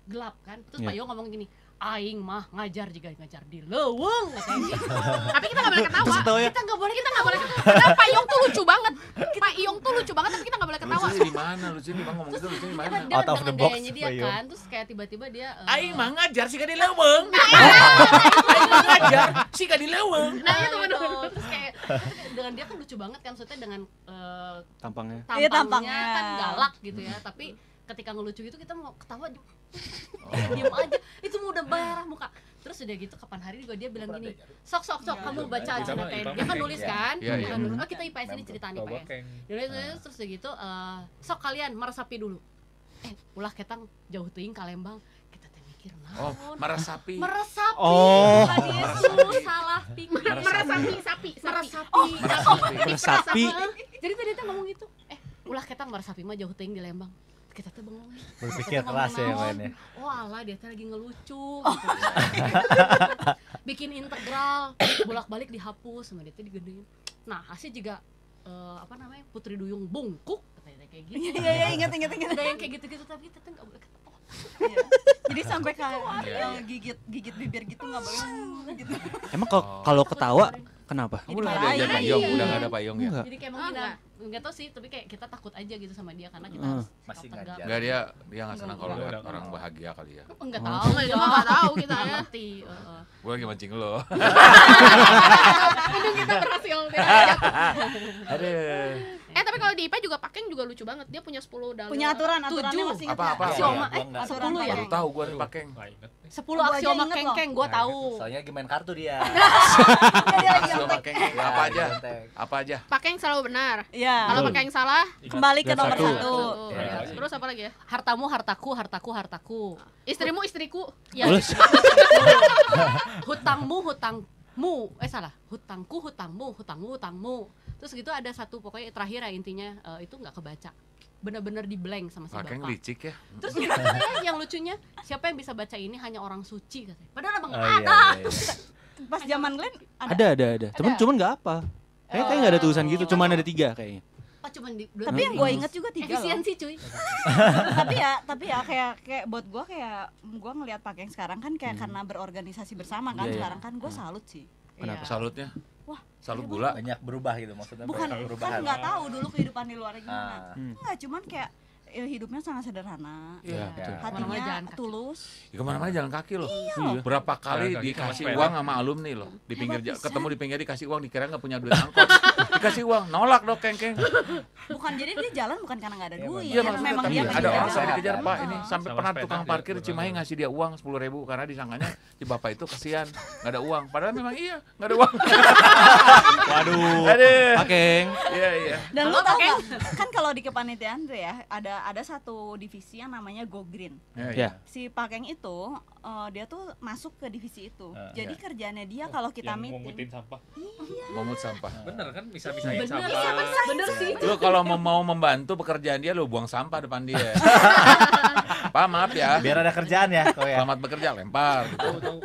gelap kan. Terus Iya. Payung ngomong gini, aing mah ngajar juga ngajar di leuweung katanya gitu. Tapi kita nggak boleh ketawa. Terus ketawa ya? Kita nggak boleh Kita nggak boleh ketawa. Karena Pak Iyong tuh lucu banget. Pak Iyong tuh lucu banget tapi kita nggak boleh ketawa. Lucunya di mana? Lucunya di mana ngomong gitu lucunya di mana? dia Out of the dengan box, gayanya dia Pak Iyong. kan, terus kayak tiba-tiba dia Aing mah ngajar sih di leuweung. Aing mah ngajar sih di leuweung. nah itu bener. Terus kayak dengan dia kan lucu banget kan, maksudnya dengan Tampangnya. Iya, tampangnya tampangnya. kan galak gitu ya, tapi ketika ngelucu gitu kita mau ketawa diam aja, itu mau udah merah muka. Terus udah gitu kapan hari juga dia bilang gini, sok kamu baca Kita mah cerita IPA dia kan Mekeng. nulis kan, Iya, iya. Kan nulis. Oh kita IPS ini cerita nih Bawa IPS. keng. Terus udah gitu sok kalian meresapi dulu. Ulah ketang jauh teuing ka Lembang. Kita teh mikir Oh, naon. meresapi. Meresapi. Oh. Tadi itu salah pikir. Meresapi sapi. Meresapi. Jadi tadi dia ngomong gitu. Ulah ketang meresapi mah jauh teuing di Lembang. Kita tuh bengong. Berpikir keras ya mainnya. Oh alah dia teh lagi ngelucu gitu. Bikin integral, bolak-balik dihapus sama dia teh digedein. Nah, hasil juga apa namanya? Putri Duyung bungkuk katanya kayak gitu. Iya, ingat. Ada yang kayak gitu-gitu tapi kita tuh enggak boleh ketawa. Iya. Jadi sampai kayak gigit bibir gitu nggak boleh gitu. Emang kalau ketawa kenapa? Kamu udah diajar Pak Yong, udah nggak ada Pak Yong ya? Enggak. Jadi kayak emang kita enggak tahu sih, tapi kayak kita takut aja gitu sama dia karena kita harus Masih tetap tegak. ngajar. Enggak, dia nggak senang kalau Enggak. lihat orang bahagia kali ya. Enggak tahu, Itu mah nggak tahu kita nggak ya. ngerti. Gue lagi mancing lo. Itu kita berhasil. Aduh. Tapi kalau di IPA juga Pakeng juga lucu banget. Dia punya 10 dalil. Punya aturannya 7. masih ingat Apa-apa? nggak? Aksioma, Gua nggak. 10 ya? Baru tahu gue nih pakai. Nggak inget. 10 Gua aja aksioma inget loh. kengkeng gua tahu. Soalnya lagi main kartu dia. Dia lagi Aksioma nyontek. kengkeng. Apa aja? Nyontek. Apa aja? Pakeng selalu benar. Iya. Kalau Pakeng salah, Kembali ke nomor Satu. 1. Ya. Terus apa lagi ya? Hartamu hartaku, hartaku hartaku. Istrimu istriku. Ya. Terus? Hutangmu hutangmu. Salah. Hutangku hutangmu, hutangmu hutangmu. Terus gitu ada satu pokoknya terakhir ya intinya itu nggak kebaca. Bener-bener di blank sama si Pakai bapak. licik ya. Terus gimana yang lucunya siapa yang bisa baca ini hanya orang suci katanya. Padahal emang Oh, nggak iya, ada. iya, iya. Pas zaman Glenn Ada. Cuman nggak apa. Kayaknya nggak ada tulisan gitu, cuman ada 3 kayaknya. Oh cuman di tapi yang gue inget juga 3 loh. efisiensi cuy. tapi ya kayak buat gue kayak gue ngelihat pakai yang sekarang kan kayak karena berorganisasi bersama kan Iya, iya. sekarang kan gue salut sih. Kenapa Iya. salutnya? Wah, Salut gula. Banyak berubah gitu maksudnya. bukan banyak kan perubahan. nggak tahu dulu kehidupan di luar gimana. Ah. Enggak, cuman kayak hidupnya sangat sederhana. Iya, betul. Kemana-mana jalan Hatinya kaki. tulus. Ya, kemana-mana jalan kaki loh. Iya. Berapa kali Jalan kaki dikasih sama uang sama alumni loh. Di pinggir Hebat ketemu bisa. di pinggir dikasih uang dikira nggak punya duit angkot. Dikasih uang, nolak dong kengkeng. Bukan jadi dia jalan bukan karena nggak ada duit. Iya karena maksudnya memang tapi dia ada pengen orang jalan. sampai dikejar Pak ini sampai Sama pernah sepeda tukang dia, parkir betul. Cimahi ngasih dia uang 10.000 karena disangkanya si bapak itu kasihan nggak ada uang. Padahal memang iya nggak ada uang. Waduh. Aduh. Pakeng. Iya. Dan lu tau nggak? Kan kalau di kepanitiaan tuh ya ada satu divisi yang namanya Go Green. Ya. Si Pakeng itu dia tuh masuk ke divisi itu. Jadi iya. kerjaannya dia kalau kita Yang meeting. ngumutin sampah. Memut sampah. Bener kan bisa-bisain Bener, sampah. bener sih. Lu kalau mau membantu pekerjaan dia lu buang sampah depan dia. Pak maaf ya. Biar ada kerjaan ya kau ya. Selamat bekerja lempar gitu.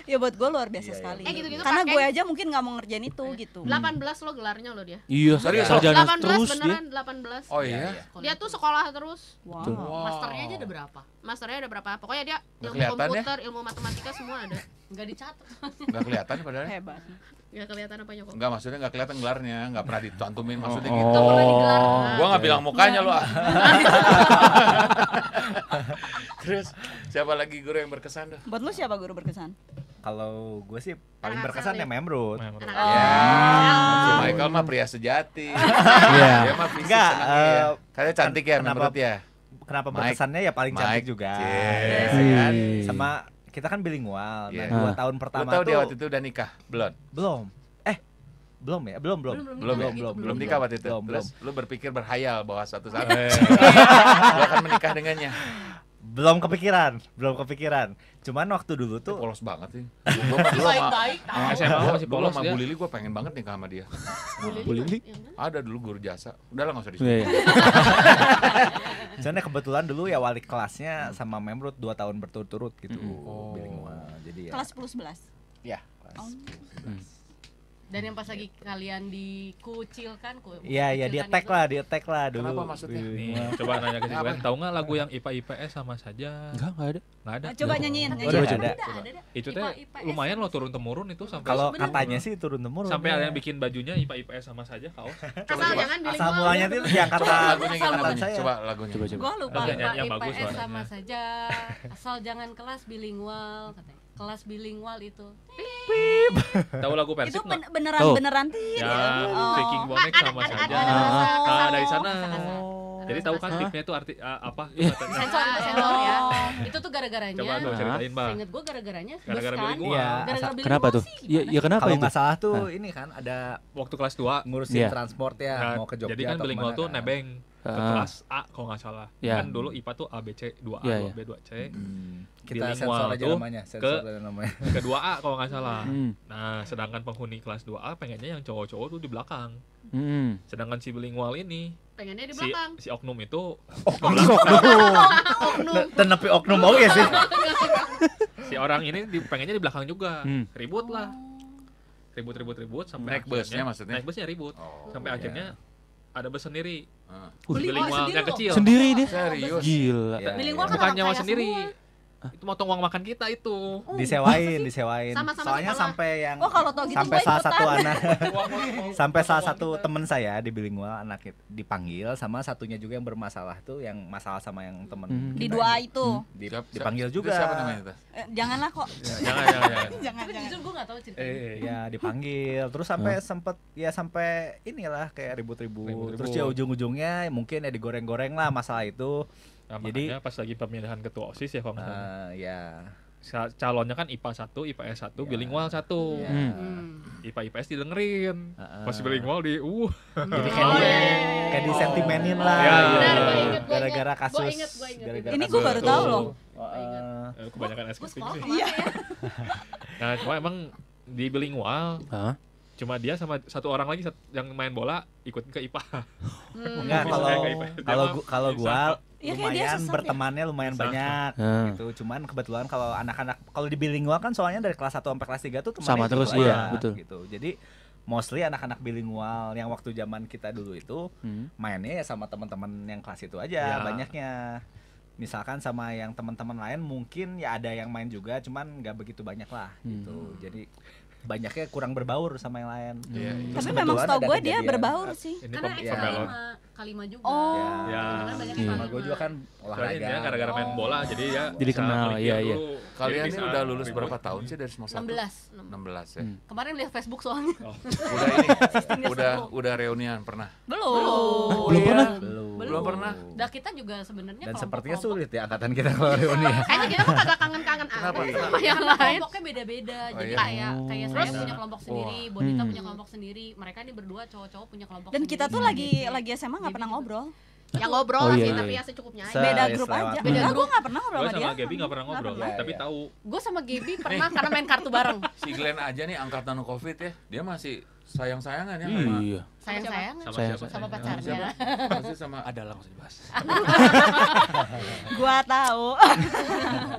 Ya buat gue luar biasa Iya, iya. sekali. Gitu-gitu Karena Pakeng. gue aja mungkin nggak mau ngerjain itu gitu. 18 lo gelarnya lo dia. Iya, Serius? sarjana 18 terus dia. beneran 18. Oh iya. Dia tuh sekolah terus. Wow. Tuh. Masternya aja ada berapa? Masternya ada berapa? Pokoknya dia Nggak ilmu kelihatan ya? komputer, ilmu matematika semua ada. Enggak dicatat. Nggak kelihatan padahal. Hebat. Gak kelihatan apanya kok. Enggak maksudnya nggak kelihatan gelarnya, nggak pernah dicantumin maksudnya Oh. gitu. Pernah digelar. Gua nggak bilang mukanya lu. ah. Terus siapa lagi guru yang berkesan tuh? Buat lu siapa guru berkesan? Kalau gue sih paling Anak berkesan asal ya Memrut. Anak Ya, si asal. Michael mah pria sejati. Iya. Dia mah fisik Enggak, senangnya ya. Katanya cantik ya kenapa- menurut ya. Kenapa Mike. berkesannya ya paling cantik Mike. juga. Yes, Iya. kan? Sama kita kan bilingual. Iya. Nah, 2 Ah. tahun Lu pertama tahu tuh dia waktu itu udah nikah? Belum. belum. Belum ya? Belum. Belum ya? Gitu, Belum nikah waktu itu. Belum, Terus lu berpikir berhayal bahwa suatu saat lu akan menikah dengannya. Belum kepikiran. Cuman waktu dulu Tuh tuh polos banget sih. Gua mah dulu sama Baik-baik tahu. SMA masih dulu polos sama dia. Bu Lili gua pengen banget nikah sama dia. Bu Lili? Ada dulu guru jasa. Udahlah enggak usah disebut. Iya, iya. soalnya kebetulan dulu ya wali kelasnya sama Memrut 2 tahun berturut-turut gitu. Oh. Bilingual. Jadi ya. Kelas 10-11. Ya, kelas Oh. 11. Dan yang pas lagi kalian dikucilkan, Iya, di attack lah dulu. Kenapa maksudnya? Nih, coba nanya ke Siglen, tahu nggak lagu yang IPA IPS sama saja? Enggak ada. Nggak ada. Coba nyanyiin. Coba. Ada. Itu teh lumayan loh turun temurun itu sampai Kalau katanya sih turun temurun. sampai ada yang bikin bajunya IPA IPS sama saja kaos. Asal jangan bilingual. Asal mulanya itu yang kata Lagunya gimana? angkatan saya. Coba lagunya. Coba. Gua lupa Lagu IPA yang bagus IPS suaranya. sama saja. Asal jangan kelas bilingual katanya. Kelas bilingual itu. Tahu lagu Itu Persib nggak? beneran tit. Ya, Oh. Faking Bonek sama saja. ada. Nah, dari sana. Oh. Jadi tahu kan tipnya itu arti apa? Katanya. Sensor ya. Itu tuh gara-garanya. Coba tuh ceritain, Bang. Ingat gue gara-garanya bus Gara-gara kan? bilingual. Iya. Gara-gara Kenapa bilingual tuh? sih, Ya, gimana? ya kenapa Kalau itu? nggak salah tuh ini kan ada Waktu kelas 2. ngurusin Iya. transport ya, Nah, mau ke Jogja jadi kan atau bilingual kemana tuh kan. nebeng ke Ah. kelas A kalau nggak salah. Iya. Kan dulu IPA tuh ABC 2A, Iya, 2B, 2C. Kita Bilingual sensor aja tuh namanya, ke- sensor aja namanya. Ke 2A kalau nggak salah. Nah, sedangkan penghuni kelas 2A pengennya yang cowok-cowok tuh di belakang. Sedangkan si bilingual ini Pengennya di si belakang. si oknum itu Tenepi oknum mau ya sih. si orang ini pengennya di belakang juga. Ribut lah. Ribut sampai Naik busnya akhirnya- maksudnya? Naik busnya ribut. Oh, sampai akhirnya ada bus sendiri. Ah. Bilingual yang kecil. Sendiri dia. Serius? Gila. Iya, Bilingual iya. kan Bukan orang nyawa kaya sendiri. semua. Itu motong uang makan kita itu. Disewain. Sama-sama Soalnya sekolah. sampai yang Oh, kalau tau gitu sampai gua salah ikutan. satu anak sampai salah satu teman saya di bilingual anak dipanggil sama satunya juga yang bermasalah tuh yang masalah sama yang temen Di kita dua ini. itu. Dipanggil Itu juga. siapa namanya itu? Janganlah kok. Jangan. Jangan. Tapi jujur gue gak tahu ceritanya. Ya dipanggil terus sampai sampai inilah kayak ribut-ribut terus ya ujung-ujungnya mungkin ya digoreng-goreng lah masalah itu. Nah, Jadi- makanya pas lagi pemilihan ketua OSIS ya kalau nggak salah. Ya Calonnya kan IPA 1, IPS 1, bilingual 1. ya. IPA IPS didengerin. Heeh. Pas bilingual di Jadi kayak disentimenin lah Ya, gitu. benar, gua inget. gara-gara Gua kasus inget. gara-gara Ini kasus gue baru itu. tahu loh. kebanyakan es Gue krim sekolah sih. kemana ya? Nah, cuma emang di bilingual Hah? cuma dia sama satu orang lagi yang main bola ikut ke IPA. Enggak, Bisa kalau kayak IPS. kalau Bisa. gua Ya, kayak dia lumayan sesat ya. bertemannya lumayan Sesat. banyak Ah. gitu. Cuman kebetulan kalau anak-anak kalau di bilingual kan soalnya dari kelas 1 sampai kelas 3 tuh temannya Sama itu terus, aja, iya, betul. gitu. Jadi mostly anak-anak bilingual yang waktu zaman kita dulu itu mainnya ya sama teman-teman yang kelas itu aja Ya. banyaknya. Misalkan sama yang teman-teman lain mungkin ya ada yang main juga cuman nggak begitu banyak lah gitu. Jadi banyaknya kurang berbaur sama yang lain. Iya, iya. Terus Tapi memang kebetulan setahu ada gue dia kejadian. berbaur sih. Ini Karena pem- ekstra pembelot. kalima juga. Oh. Ya. Kan banyak Iya. Sama gue juga kan Soalnya olahraga. dia gara-gara main bola jadi ya Jadi bisa kenal, melipir iya, iya. dulu. Kalian Jadi ini bisa udah lulus ribut. berapa tahun sih dari semester 1? 16. 16 ya. Kemarin lihat Facebook soalnya. Udah ini udah reunian pernah? Belum. Belum pernah. Belum pernah. Dah kita juga sebenarnya Dan kelompok- sepertinya kelompok- sulit ya angkatan kita kalau reuni ya. Kayaknya kita mah kagak kangen-kangen Kenapa? amat Kenapa? sama yang Karena lain. kelompoknya beda-beda. Oh, Jadi iya? kayak saya punya kelompok sendiri, Bonita punya kelompok sendiri. Mereka ini berdua cowok-cowok punya kelompok Dan sendiri. kita tuh lagi SMA nggak pernah ngobrol. Ya ngobrol Oh, lah iya, sih, iya. tapi ya secukupnya aja. Beda Yes, grup lewat. aja. Beda Enggak, grup. gue nggak pernah ngobrol Gue sama dia. sama Gaby nggak pernah ngobrol, pernah. tapi Iya, tahu. Gue sama Gaby pernah karena main kartu bareng. Si Glenn aja nih angkatan Covid ya. Dia masih sayang-sayangan ya sama Iya. Sayang-sayang Sama Saya- siapa? sama siapa? pacarnya. Pasti sama Ada lah nggak usah dibahas. Gua tahu.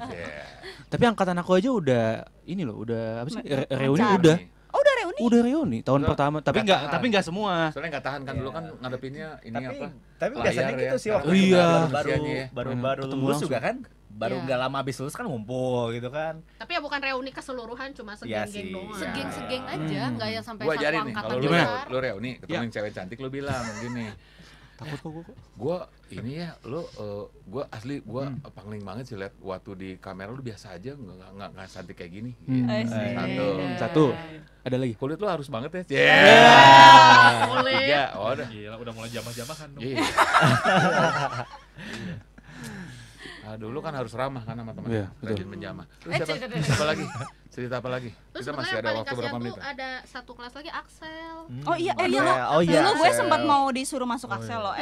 Yeah. Tapi angkatan aku aja udah ini loh, udah apa sih? Reuni Lancar. udah. Oh, udah reuni. Udah reuni tahun Udah. pertama, tapi Nggak nggak tahan. semua. Soalnya nggak tahan kan dulu kan ngadepinnya ini Tapi apa? tapi layar biasanya ya. gitu sih waktu Iya. kita Usianya ya. baru Ketemu lulus langsung. juga kan. Baru Iya. nggak lama habis lulus kan ngumpul gitu kan. Tapi ya bukan reuni keseluruhan, cuma Iya segeng-geng sih. doang. Segeng-segeng aja, nggak yang sampai Gua satu ajarin nih angkatan kalau lu Gimana? lu reuni ketemuin cewek cantik lu bilang gini. Takut kok gua. Gua ini ya lu gua asli gua pangling banget sih lihat waktu di kamera lu biasa aja nggak cantik kayak gini. Satu. Satu. Ada lagi. Kulit lu harus banget ya. Boleh. Tiga. Oh, udah. Gila, udah mulai jamah-jamahan dong. Iya. Dulu kan harus ramah kan sama teman. Iya, betul. Rajin menjamah. Terus apa lagi? Cerita apa lagi? Terus Kita masih sebenarnya ada paling waktu kasihan berapa tuh menit? ada satu kelas lagi Axel. Oh iya, Oh iya. Dulu gue Axel. sempat mau disuruh masuk Axel loh.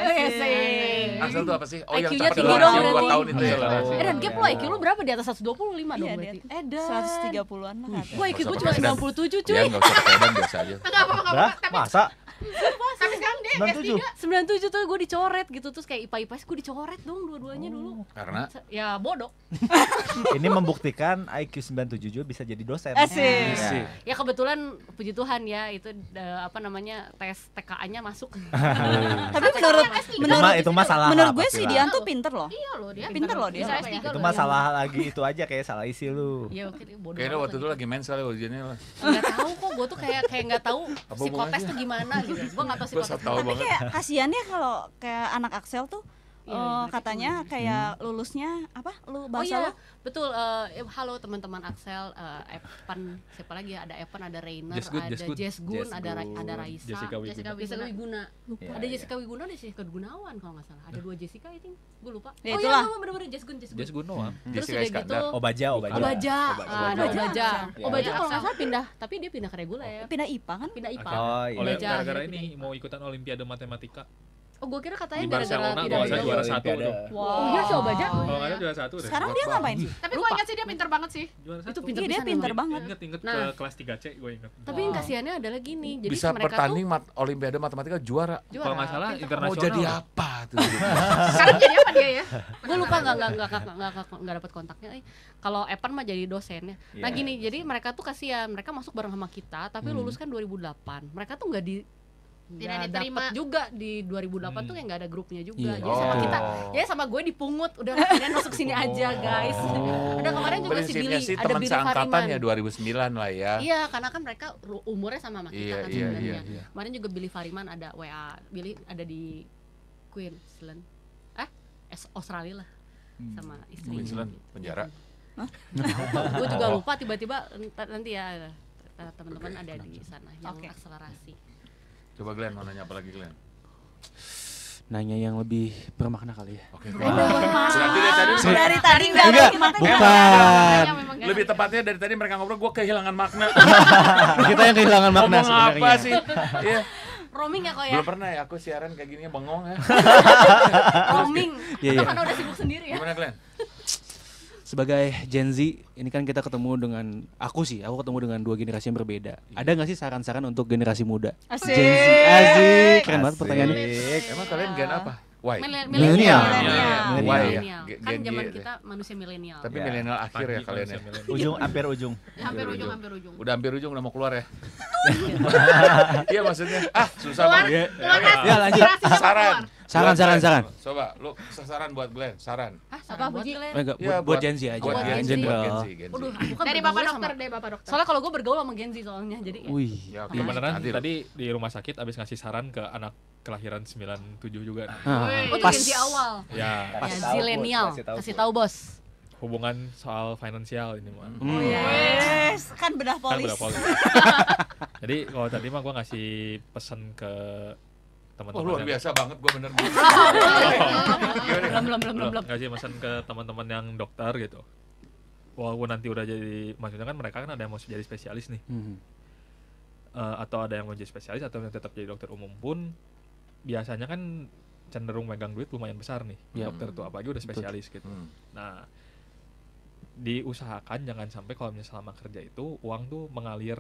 Axel tuh apa sih? Oh, yang IQ-nya cepet tinggi lewat dong yang 2 berarti. tahun itu ya. Akselerasi. Dan Gap lo IQ lu berapa di atas 125 dong Iya, berarti? Edan. 130-an lah. kata. Gua IQ gue Nggak cuma usah pakai 97 cuy. Ya enggak usah pakai dan biasa aja. Enggak apa-apa, Dah, tapi masa? tapi sekarang deh, 97. S3. 97 tuh gue dicoret gitu, terus kayak IPA gue dicoret dong dua-duanya dulu. Karena Ya bodoh. Ini membuktikan IQ 97 juga bisa jadi dosen. Asik. Ya. Ya kebetulan puji Tuhan ya itu apa namanya tes TKA-nya masuk. Tapi Itu mah salah. menurut gue pasti si lah. Dian tuh pinter loh. Iya loh dia. Pinter loh dia. Bisa S3 Itu loh mah dia. salah lagi itu aja kayak salah isi lu. Iya oke bodoh. kayaknya waktu itu banget lagi main sekali ujiannya lah. lagi. Nggak tahu kok, gue tuh kayak nggak tahu Apa psikotes hubungannya? tuh gimana gitu. Gue nggak tahu Gue psikotes. so tau Tapi banget. kayak kasihan ya kalau kayak anak Axel tuh Iya, mereka katanya kayak lulusnya apa? Lu Oh bahasa iya, lo? betul. Halo teman-teman Axel, Evan, siapa lagi ya? Ada Evan, ada Rainer, Jesgun, ada Jesgun. Jesgun, ada Raisa, Jessica Wiguna. Jessica Wiguna. Iya, Ada iya. Jessica Wiguna, ada Jessica Gunawan kalau nggak salah. Ada 2 Jessica, I think. Gue lupa. Ya, Oh itulah. iya, bener-bener Jesgun. Jas Gunawan. Terus Jessica udah Iskandar. gitu. Obaja. Obaja, ada Obaja. Ya, Obaja ya. kalau nggak salah pindah, tapi dia pindah ke reguler, Pindah IPA kan? pindah IPA. Oh iya. Oleh Obaja gara-gara akhirnya ini pindah mau ikutan Olimpiade Matematika Oh gue kira katanya di gara-gara Barcelona pindah kalau saya reguler. juara 1 Olimpiade. tuh. Oh iya si Obaja. Kalau nggak ada juara 1 deh. Sekarang dia ngapain sih? Tapi gue ingat sih dia pinter banget sih. Juara 1. Itu pinter Iya dia pisan pinter emang. banget. Ingat Nah. ke kelas 3C gue ingat. Tapi yang kasihannya adalah gini, jadi Bisa mereka bertanding Olimpiade Matematika juara. tuh Kalau nggak salah pinter. internasional. Mau jadi apa tuh? Sekarang jadi apa dia ya? Gue lupa nggak dapat kontaknya. Kalau Evan mah jadi dosennya. Nah Iya. gini, jadi mereka tuh kasihan, mereka masuk bareng sama kita, tapi lulus kan 2008. Mereka tuh nggak Tidak dapet diterima. juga di 2008 tuh kayak nggak ada grupnya juga. Iya. Jadi sama Oh. kita, ya sama gue dipungut. Udah kalian masuk sini aja guys. Udah kemarin juga si Prinsipnya Billy, sih ada teman Billy seangkatan Fariman. ya 2009 lah ya. Iya, karena kan mereka umurnya sama kita Iya, kan iya, sebenarnya. iya. Kemarin juga Billy Fariman ada WA, Billy ada di Queensland, Australia lah, sama istrinya. Queensland, gitu. penjara. Gue juga lupa tiba-tiba nanti ya teman-teman ada di sana yang Oke. akselerasi. Coba Glenn mau nanya apa lagi Glenn? Nanya yang lebih bermakna kali ya. Oke. Berarti dari tadi Dari tadi nggak Enggak, ada kita bukan. Memang lebih tepatnya dari tadi mereka ngobrol gue kehilangan makna. Kita yang kehilangan makna Ngomong sebenarnya. apa sih? Iya. Roaming ya kok ya? Belum pernah ya aku siaran kayak gini bengong ya. Roaming. Iya, Atau iya. karena udah sibuk sendiri ya? Gimana Glenn? Sebagai Gen Z, ini kan kita ketemu dengan aku ketemu dengan 2 generasi yang berbeda. Ada nggak sih saran-saran untuk generasi muda? Asik. Gen Z, asik, keren banget pertanyaannya. Emang kalian gen apa? Why? Milenial. Why ya? Milenial. Kan Gen zaman Y. kita manusia milenial. Tapi Ya. milenial akhir ya Pagi kalian ya. manusia milenial. Ujung hampir ujung. hampir ujung. Udah hampir ujung udah mau keluar ya. Iya maksudnya. Susah Keluar, banget. keluar Ya, lanjut. aspirasinya Saran. keluar. Saran, Buat saran, Glenn. saran. Coba lu saran buat Glenn, saran. Apa Buji? Enggak, Iya, buat Gen Z aja, buat Gen in Z, buat general. Gen Z, Gen Z. Waduh, aku kan Dari bergaulnya bapak sama- dokter, dari bapak dokter. Soalnya kalau gue bergaul sama Gen Z soalnya, jadi ya. Wih, Ya, oke. Kebenaran Nanti tadi di rumah sakit abis ngasih saran ke anak kelahiran 97 juga. nah, Oh, itu pas. Gen Z awal. Ya, Pas. Ya, Kasih tahu, zilenial. Bos, kasih tahu, Kasih Bos. tahu bos. hubungan soal finansial ini mah. Yes, kan bedah Kan polis. udah polis. Jadi kalau tadi mah gue ngasih pesan ke Oh teman-teman luar yang- biasa banget gue bener. Belum. ngasih pesan ke teman-teman yang dokter gitu. Walaupun nanti udah jadi, maksudnya kan mereka kan ada yang mau jadi spesialis nih, Hmm. atau ada yang mau jadi spesialis atau yang tetap jadi dokter umum pun biasanya kan cenderung megang duit lumayan besar nih. Ya. Dokter tuh apalagi udah spesialis gitu. Hmm. Nah, diusahakan jangan sampai kalau misalnya selama kerja itu uang tuh mengalir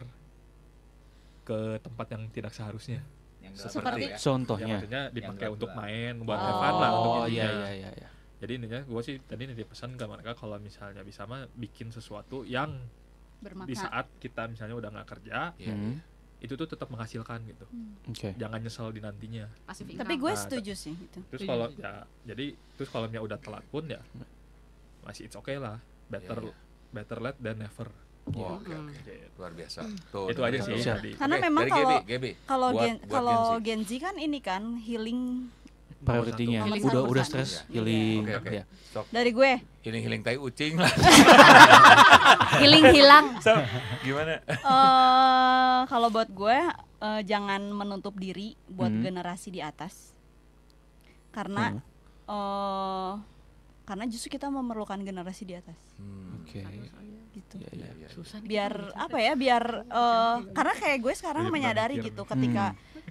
ke tempat yang tidak seharusnya. Yang Seperti- ya. Ya, Contohnya. maksudnya dipakai Yang untuk gelap-gelap. main, buat have fun lah untuk Oh, iya, intinya. iya. Jadi intinya gue sih tadi nih pesan ke mereka kalau misalnya bisa mah bikin sesuatu yang di Bermakna. saat kita misalnya udah nggak kerja Iya. Hmm. itu tuh tetap menghasilkan gitu. Oke. Jangan nyesel di nantinya. Pasif Tapi income. gue Nah, setuju sih itu. Terus kalau ya jadi terus kalau misalnya udah telat pun ya masih it's okay lah. Better Iya, iya. better late than never. Wah, oke oke. Gitu. Luar biasa. Tuh, Itu aja dengerin sih tuh. tadi. Karena Oke, memang dari kalau Gaby. kalau Buat- Gen buat kalau Gen Gen Z kan ini kan healing Prioritinya Nomor udah satu. stres, Iya. healing. Oke oke. Ya. Sok dari gue. healing tai ucing lah. Healing hilang. So, gimana? Kalau buat gue jangan menutup diri buat Hmm. generasi di atas. Karena karena justru kita memerlukan generasi di atas Oke. gitu. Iya, iya. Iya, iya. Susah nih. Biar apa ya? Biar karena kayak gue sekarang Jadi pernah menyadari mikir gitu nih. ketika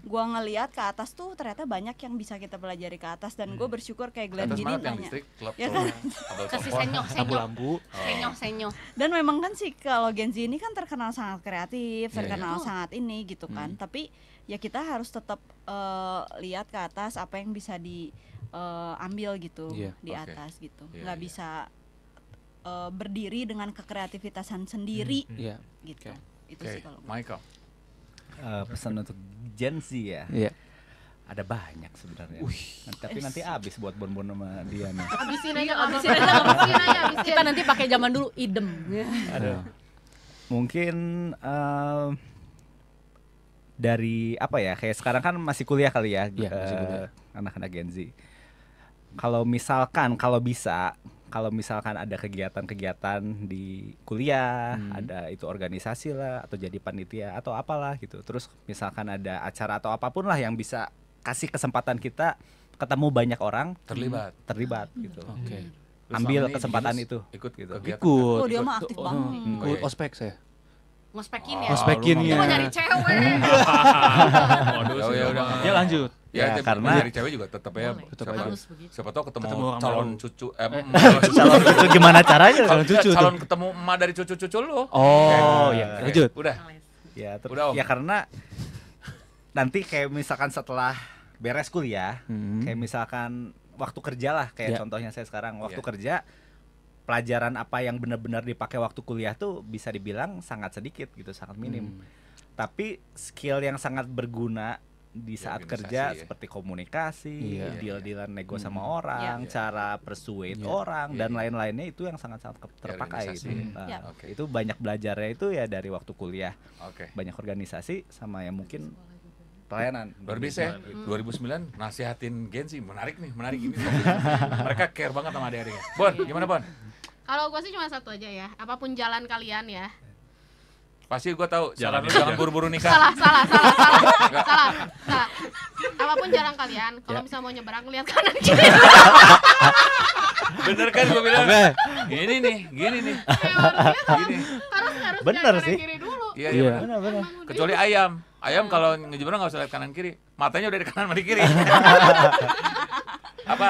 gua ngelihat ke atas tuh ternyata banyak yang bisa kita pelajari ke atas, dan gue bersyukur kayak Glenn Atas gini mana yang nanya. listrik, klub Ya tuh, kan? kabel Kasih telepon. senyoh. Lampu. Senyoh. Dan memang kan sih kalau Gen Z ini kan terkenal sangat kreatif, Iya, terkenal sangat ini gitu kan. Tapi ya kita harus tetap lihat ke atas apa yang bisa diambil gitu Iya, di oke. atas gitu. Iya, Nggak iya. bisa berdiri dengan kekreativitasan sendiri Iya. gitu. Itu Oke, sih kalau Michael. Pesan untuk Gen Z ya. Iya. Ada banyak sebenarnya. Tapi nanti habis buat Bon sama dia nih. Habisin aja, Kita nanti pakai zaman dulu idem. Aduh. Mungkin dari apa ya? Kayak sekarang kan masih kuliah kali ya, Iya, masih kuliah. anak-anak Gen Z. Kalau misalkan kalau misalkan ada kegiatan-kegiatan di kuliah, ada itu organisasi lah atau jadi panitia atau apalah gitu. Terus misalkan ada acara atau apapun lah yang bisa kasih kesempatan kita ketemu banyak orang terlibat gitu. Oke. Lu Ambil selama ini kesempatan Dius itu ikut gitu. kegiatan. Ikut. Oh, dia mah aktif banget. Ikut ospek saya. Ngospekin ya. Ngospekinnya. Itu mau nyari cewek. Modus Ya udah. Ya lanjut. Ya, Ya, karena karena- dari cewek juga tetap ya. Boleh. Tetap siapa, aja. Harus begitu. siapa tahu ketemu, Ketemu orang calon baru. cucu Calon itu gimana caranya? Calon cucu tuh. calon ketemu emak dari cucu-cucu lu. Oh, Oke. ya. Oke. Lanjut. Udah. Ya, Udah, Om. ya karena nanti kayak misalkan setelah beres kuliah, kayak misalkan waktu kerja lah, kayak Ya. contohnya saya sekarang waktu Ya. kerja, pelajaran apa yang benar-benar dipakai waktu kuliah tuh bisa dibilang sangat sedikit gitu, sangat minim. Tapi skill yang sangat berguna di saat organisasi kerja ya. seperti komunikasi, Iya. deal-dealan nego sama orang, Iya. cara persuade Iya. orang Iya, dan iya. lain-lainnya itu yang sangat-sangat terpakai organisasi. gitu. Nah, Ya. Oke. itu banyak belajarnya itu ya dari waktu kuliah, Oke. banyak organisasi sama yang mungkin pelayanan. Luar biasa ya. 2009 nasihatin Gen Z, menarik nih, menarik ini. Mereka care banget sama adik-adiknya. Bon, gimana Bon? Kalau gue sih cuma satu aja ya, apapun jalan kalian ya. Pasti gue tahu, saran lu Jalanin jangan aja. buru-buru nikah. Salah. Apapun jalan kalian, kalau misalnya mau nyebrang lihat kanan kiri. Bener kan gue bilang? Oke. Gini nih. Gini. harus Bener lihat sih. kanan kiri dulu. Iya, Iya. iya. bener. Kecuali ayam. Ayam kalau ngejebrang nggak usah lihat kanan kiri. Matanya udah di kanan sama di kiri. Apa?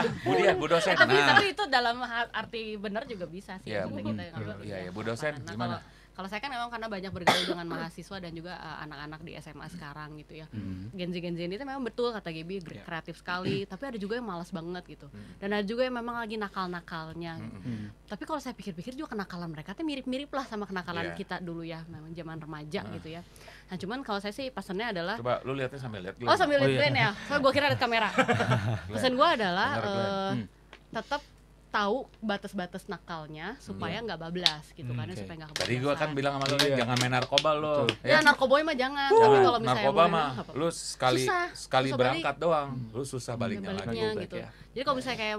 Bu dosen. Tapi itu dalam arti benar juga bisa sih. Iya, maksudnya kita yang ngambil iya, ya, Bu dosen, Nah, gimana? Kalau saya kan memang karena banyak bergaul dengan mahasiswa dan juga anak-anak di SMA sekarang gitu ya. Gen Z ini tuh memang betul kata Gaby kreatif sekali, tapi ada juga yang malas banget gitu. Dan ada juga yang memang lagi nakal-nakalnya. Tapi kalau saya pikir-pikir juga kenakalan mereka tuh mirip-mirip lah sama kenakalan Iya. kita dulu ya, memang zaman remaja gitu ya. Nah, cuman kalau saya sih pesannya adalah Coba lu lihatnya sambil lihat. oh sambil lihat Oh, iya. Glenn ya, soalnya gue kira lihat kamera. Pesan gue adalah Benar, Glenn. tetap tahu batas-batas nakalnya supaya nggak bablas gitu kan, oke. supaya nggak Tadi gua kan bilang sama lu jangan main narkoba lo. ya narkoboy mah jangan, tapi kalau misalnya Narkoba mau mah nggak apa-apa. lu sekali Susah berangkat doang, lu susah baliknya lagi. baliknya gitu. Jadi kalau misalnya kayak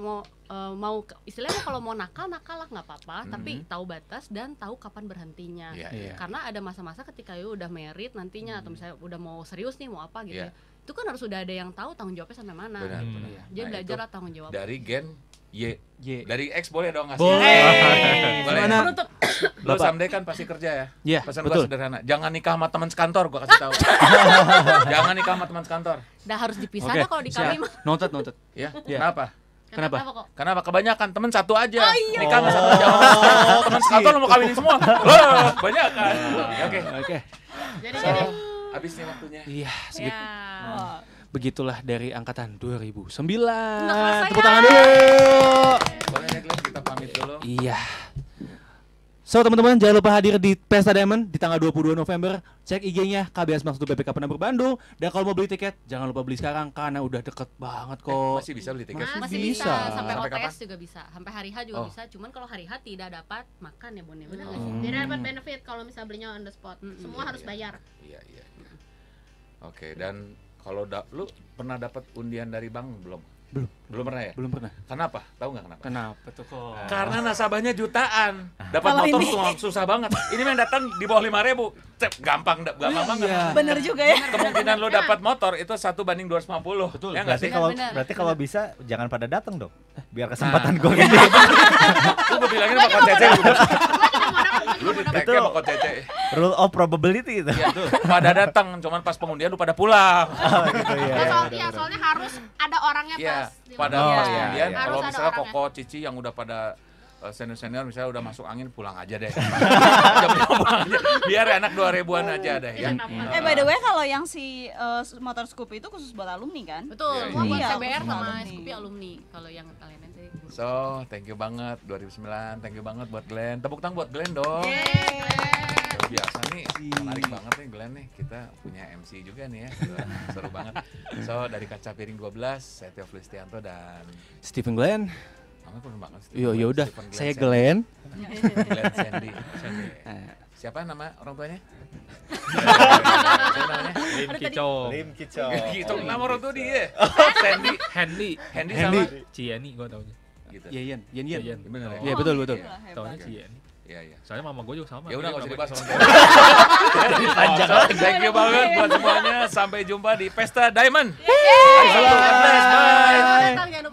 mau istilahnya kalau mau nakal lah nggak apa-apa, tapi tahu batas dan tahu kapan berhentinya. Iya. Karena ada masa-masa ketika lu udah married nantinya atau misalnya udah mau serius nih mau apa gitu Iya. ya. Itu kan harus udah ada yang tahu tanggung jawabnya sampai mana. Benar, gitu. benar. Dia Nah, belajar itu lah tanggung jawab. Dari Gen Y. Y. Dari X boleh dong ngasih. Boleh. Boleh. Gimana? Penutup. Lu someday kan pasti kerja ya. Iya, Pesan gua betul. sederhana, jangan nikah sama teman sekantor, gua kasih tahu. Jangan nikah sama teman sekantor. Dah harus dipisah Oke, dah kalau di kami mah. Noted. Ya. Iya. Kenapa? Kenapa? kok? Kenapa? Kebanyakan temen satu aja. iya. Nikah sama satu jangan temen sekantor lu mau kawinin semua. Wah, banyak kan. Oke. Oke. Jadi Habis nih waktunya. Iya, segitu. ya. Begitulah dari angkatan 2009. kerasa Tepuk ya. tangan dulu. Boleh deh Glenn, kita pamit dulu. Iya. So teman-teman jangan lupa hadir di Pesta Diamond di tanggal 22 November. Cek IG-nya KBS Maksud BPK Penabur Bandung. Dan kalau mau beli tiket jangan lupa beli sekarang karena udah deket banget kok. Masih bisa beli tiket? Masih Bisa. bisa, sampai Sampai OTS juga bisa, sampai hari H juga Oh. bisa. Cuman kalau hari H tidak dapat makan ya Bon, ya benar nggak Benar. sih? Biar dapat benefit kalau misalnya belinya on the spot. Semua harus bayar. Iya. Oke, dan kalau lu pernah dapat undian dari bank belum? Belum pernah ya? Belum pernah. Kenapa? Tahu nggak kenapa? Kenapa tuh kok? Karena nasabahnya jutaan. Dapat Kalau motor ini- susah banget. Ini yang datang di bawah 5.000. Gampang banget. Iya. Bener juga ya. Kemungkinan lu dapat motor itu 1/250. Betul. Ya nggak sih? Benar. Kalau bisa jangan pada datang dong. Biar kesempatan gue gede. Lu gue bilangin sama Kak Cece juga. Lu di tag sama Coach Cece. Rule of probability itu. Iya tuh, pada datang, cuman pas pengundian lu pada pulang. Oh, gitu ya. Soalnya harus ada orangnya Iya, pas di pada Oh, pas iya, pengundian iya. kalau Harus ada misalnya orangnya. Koko Cici yang udah pada senior-senior misalnya udah masuk angin pulang aja deh. Jam 5 pulang aja. Biar anak 2000-an aja deh ya. By the way kalau yang si motor Scoopy itu khusus buat alumni kan? Betul, Iya, semua buat iya. CBR sama Alumni. Scoopy alumni. Kalau yang kalian nanti So, thank you banget 2009, thank you banget buat Glenn. Tepuk tangan buat Glenn dong. Luar biasa nih, menarik banget nih Glenn nih. Kita punya MC juga nih ya. Seru banget. So, dari Kaca Piring 12, saya Tio Flistianto dan Stephen Glenn. namanya kurang banget. Yo ya udah, Stephen saya Sandy. Glenn. Glenn Sandy. Eh, Siapa nama orang tuanya? Siapa namanya? Lim Kicok, Lim Kicok. Gitu, nama orang tua dia. Sandy. Handy, Handy sama Cieni gua taunya. gitu. Yen. Yen. Bener ya? Iya betul betul. Gila, hebat. Taunya Cieni. Iya, iya. Soalnya mama gua juga sama. Ya udah enggak usah Mirip dibahas namanya. orang tua. Panjang banget. Thank you banget buat semuanya. Sampai jumpa di Pesta Diamond. Hari Sabtu. God bless. Bye. Datang, jangan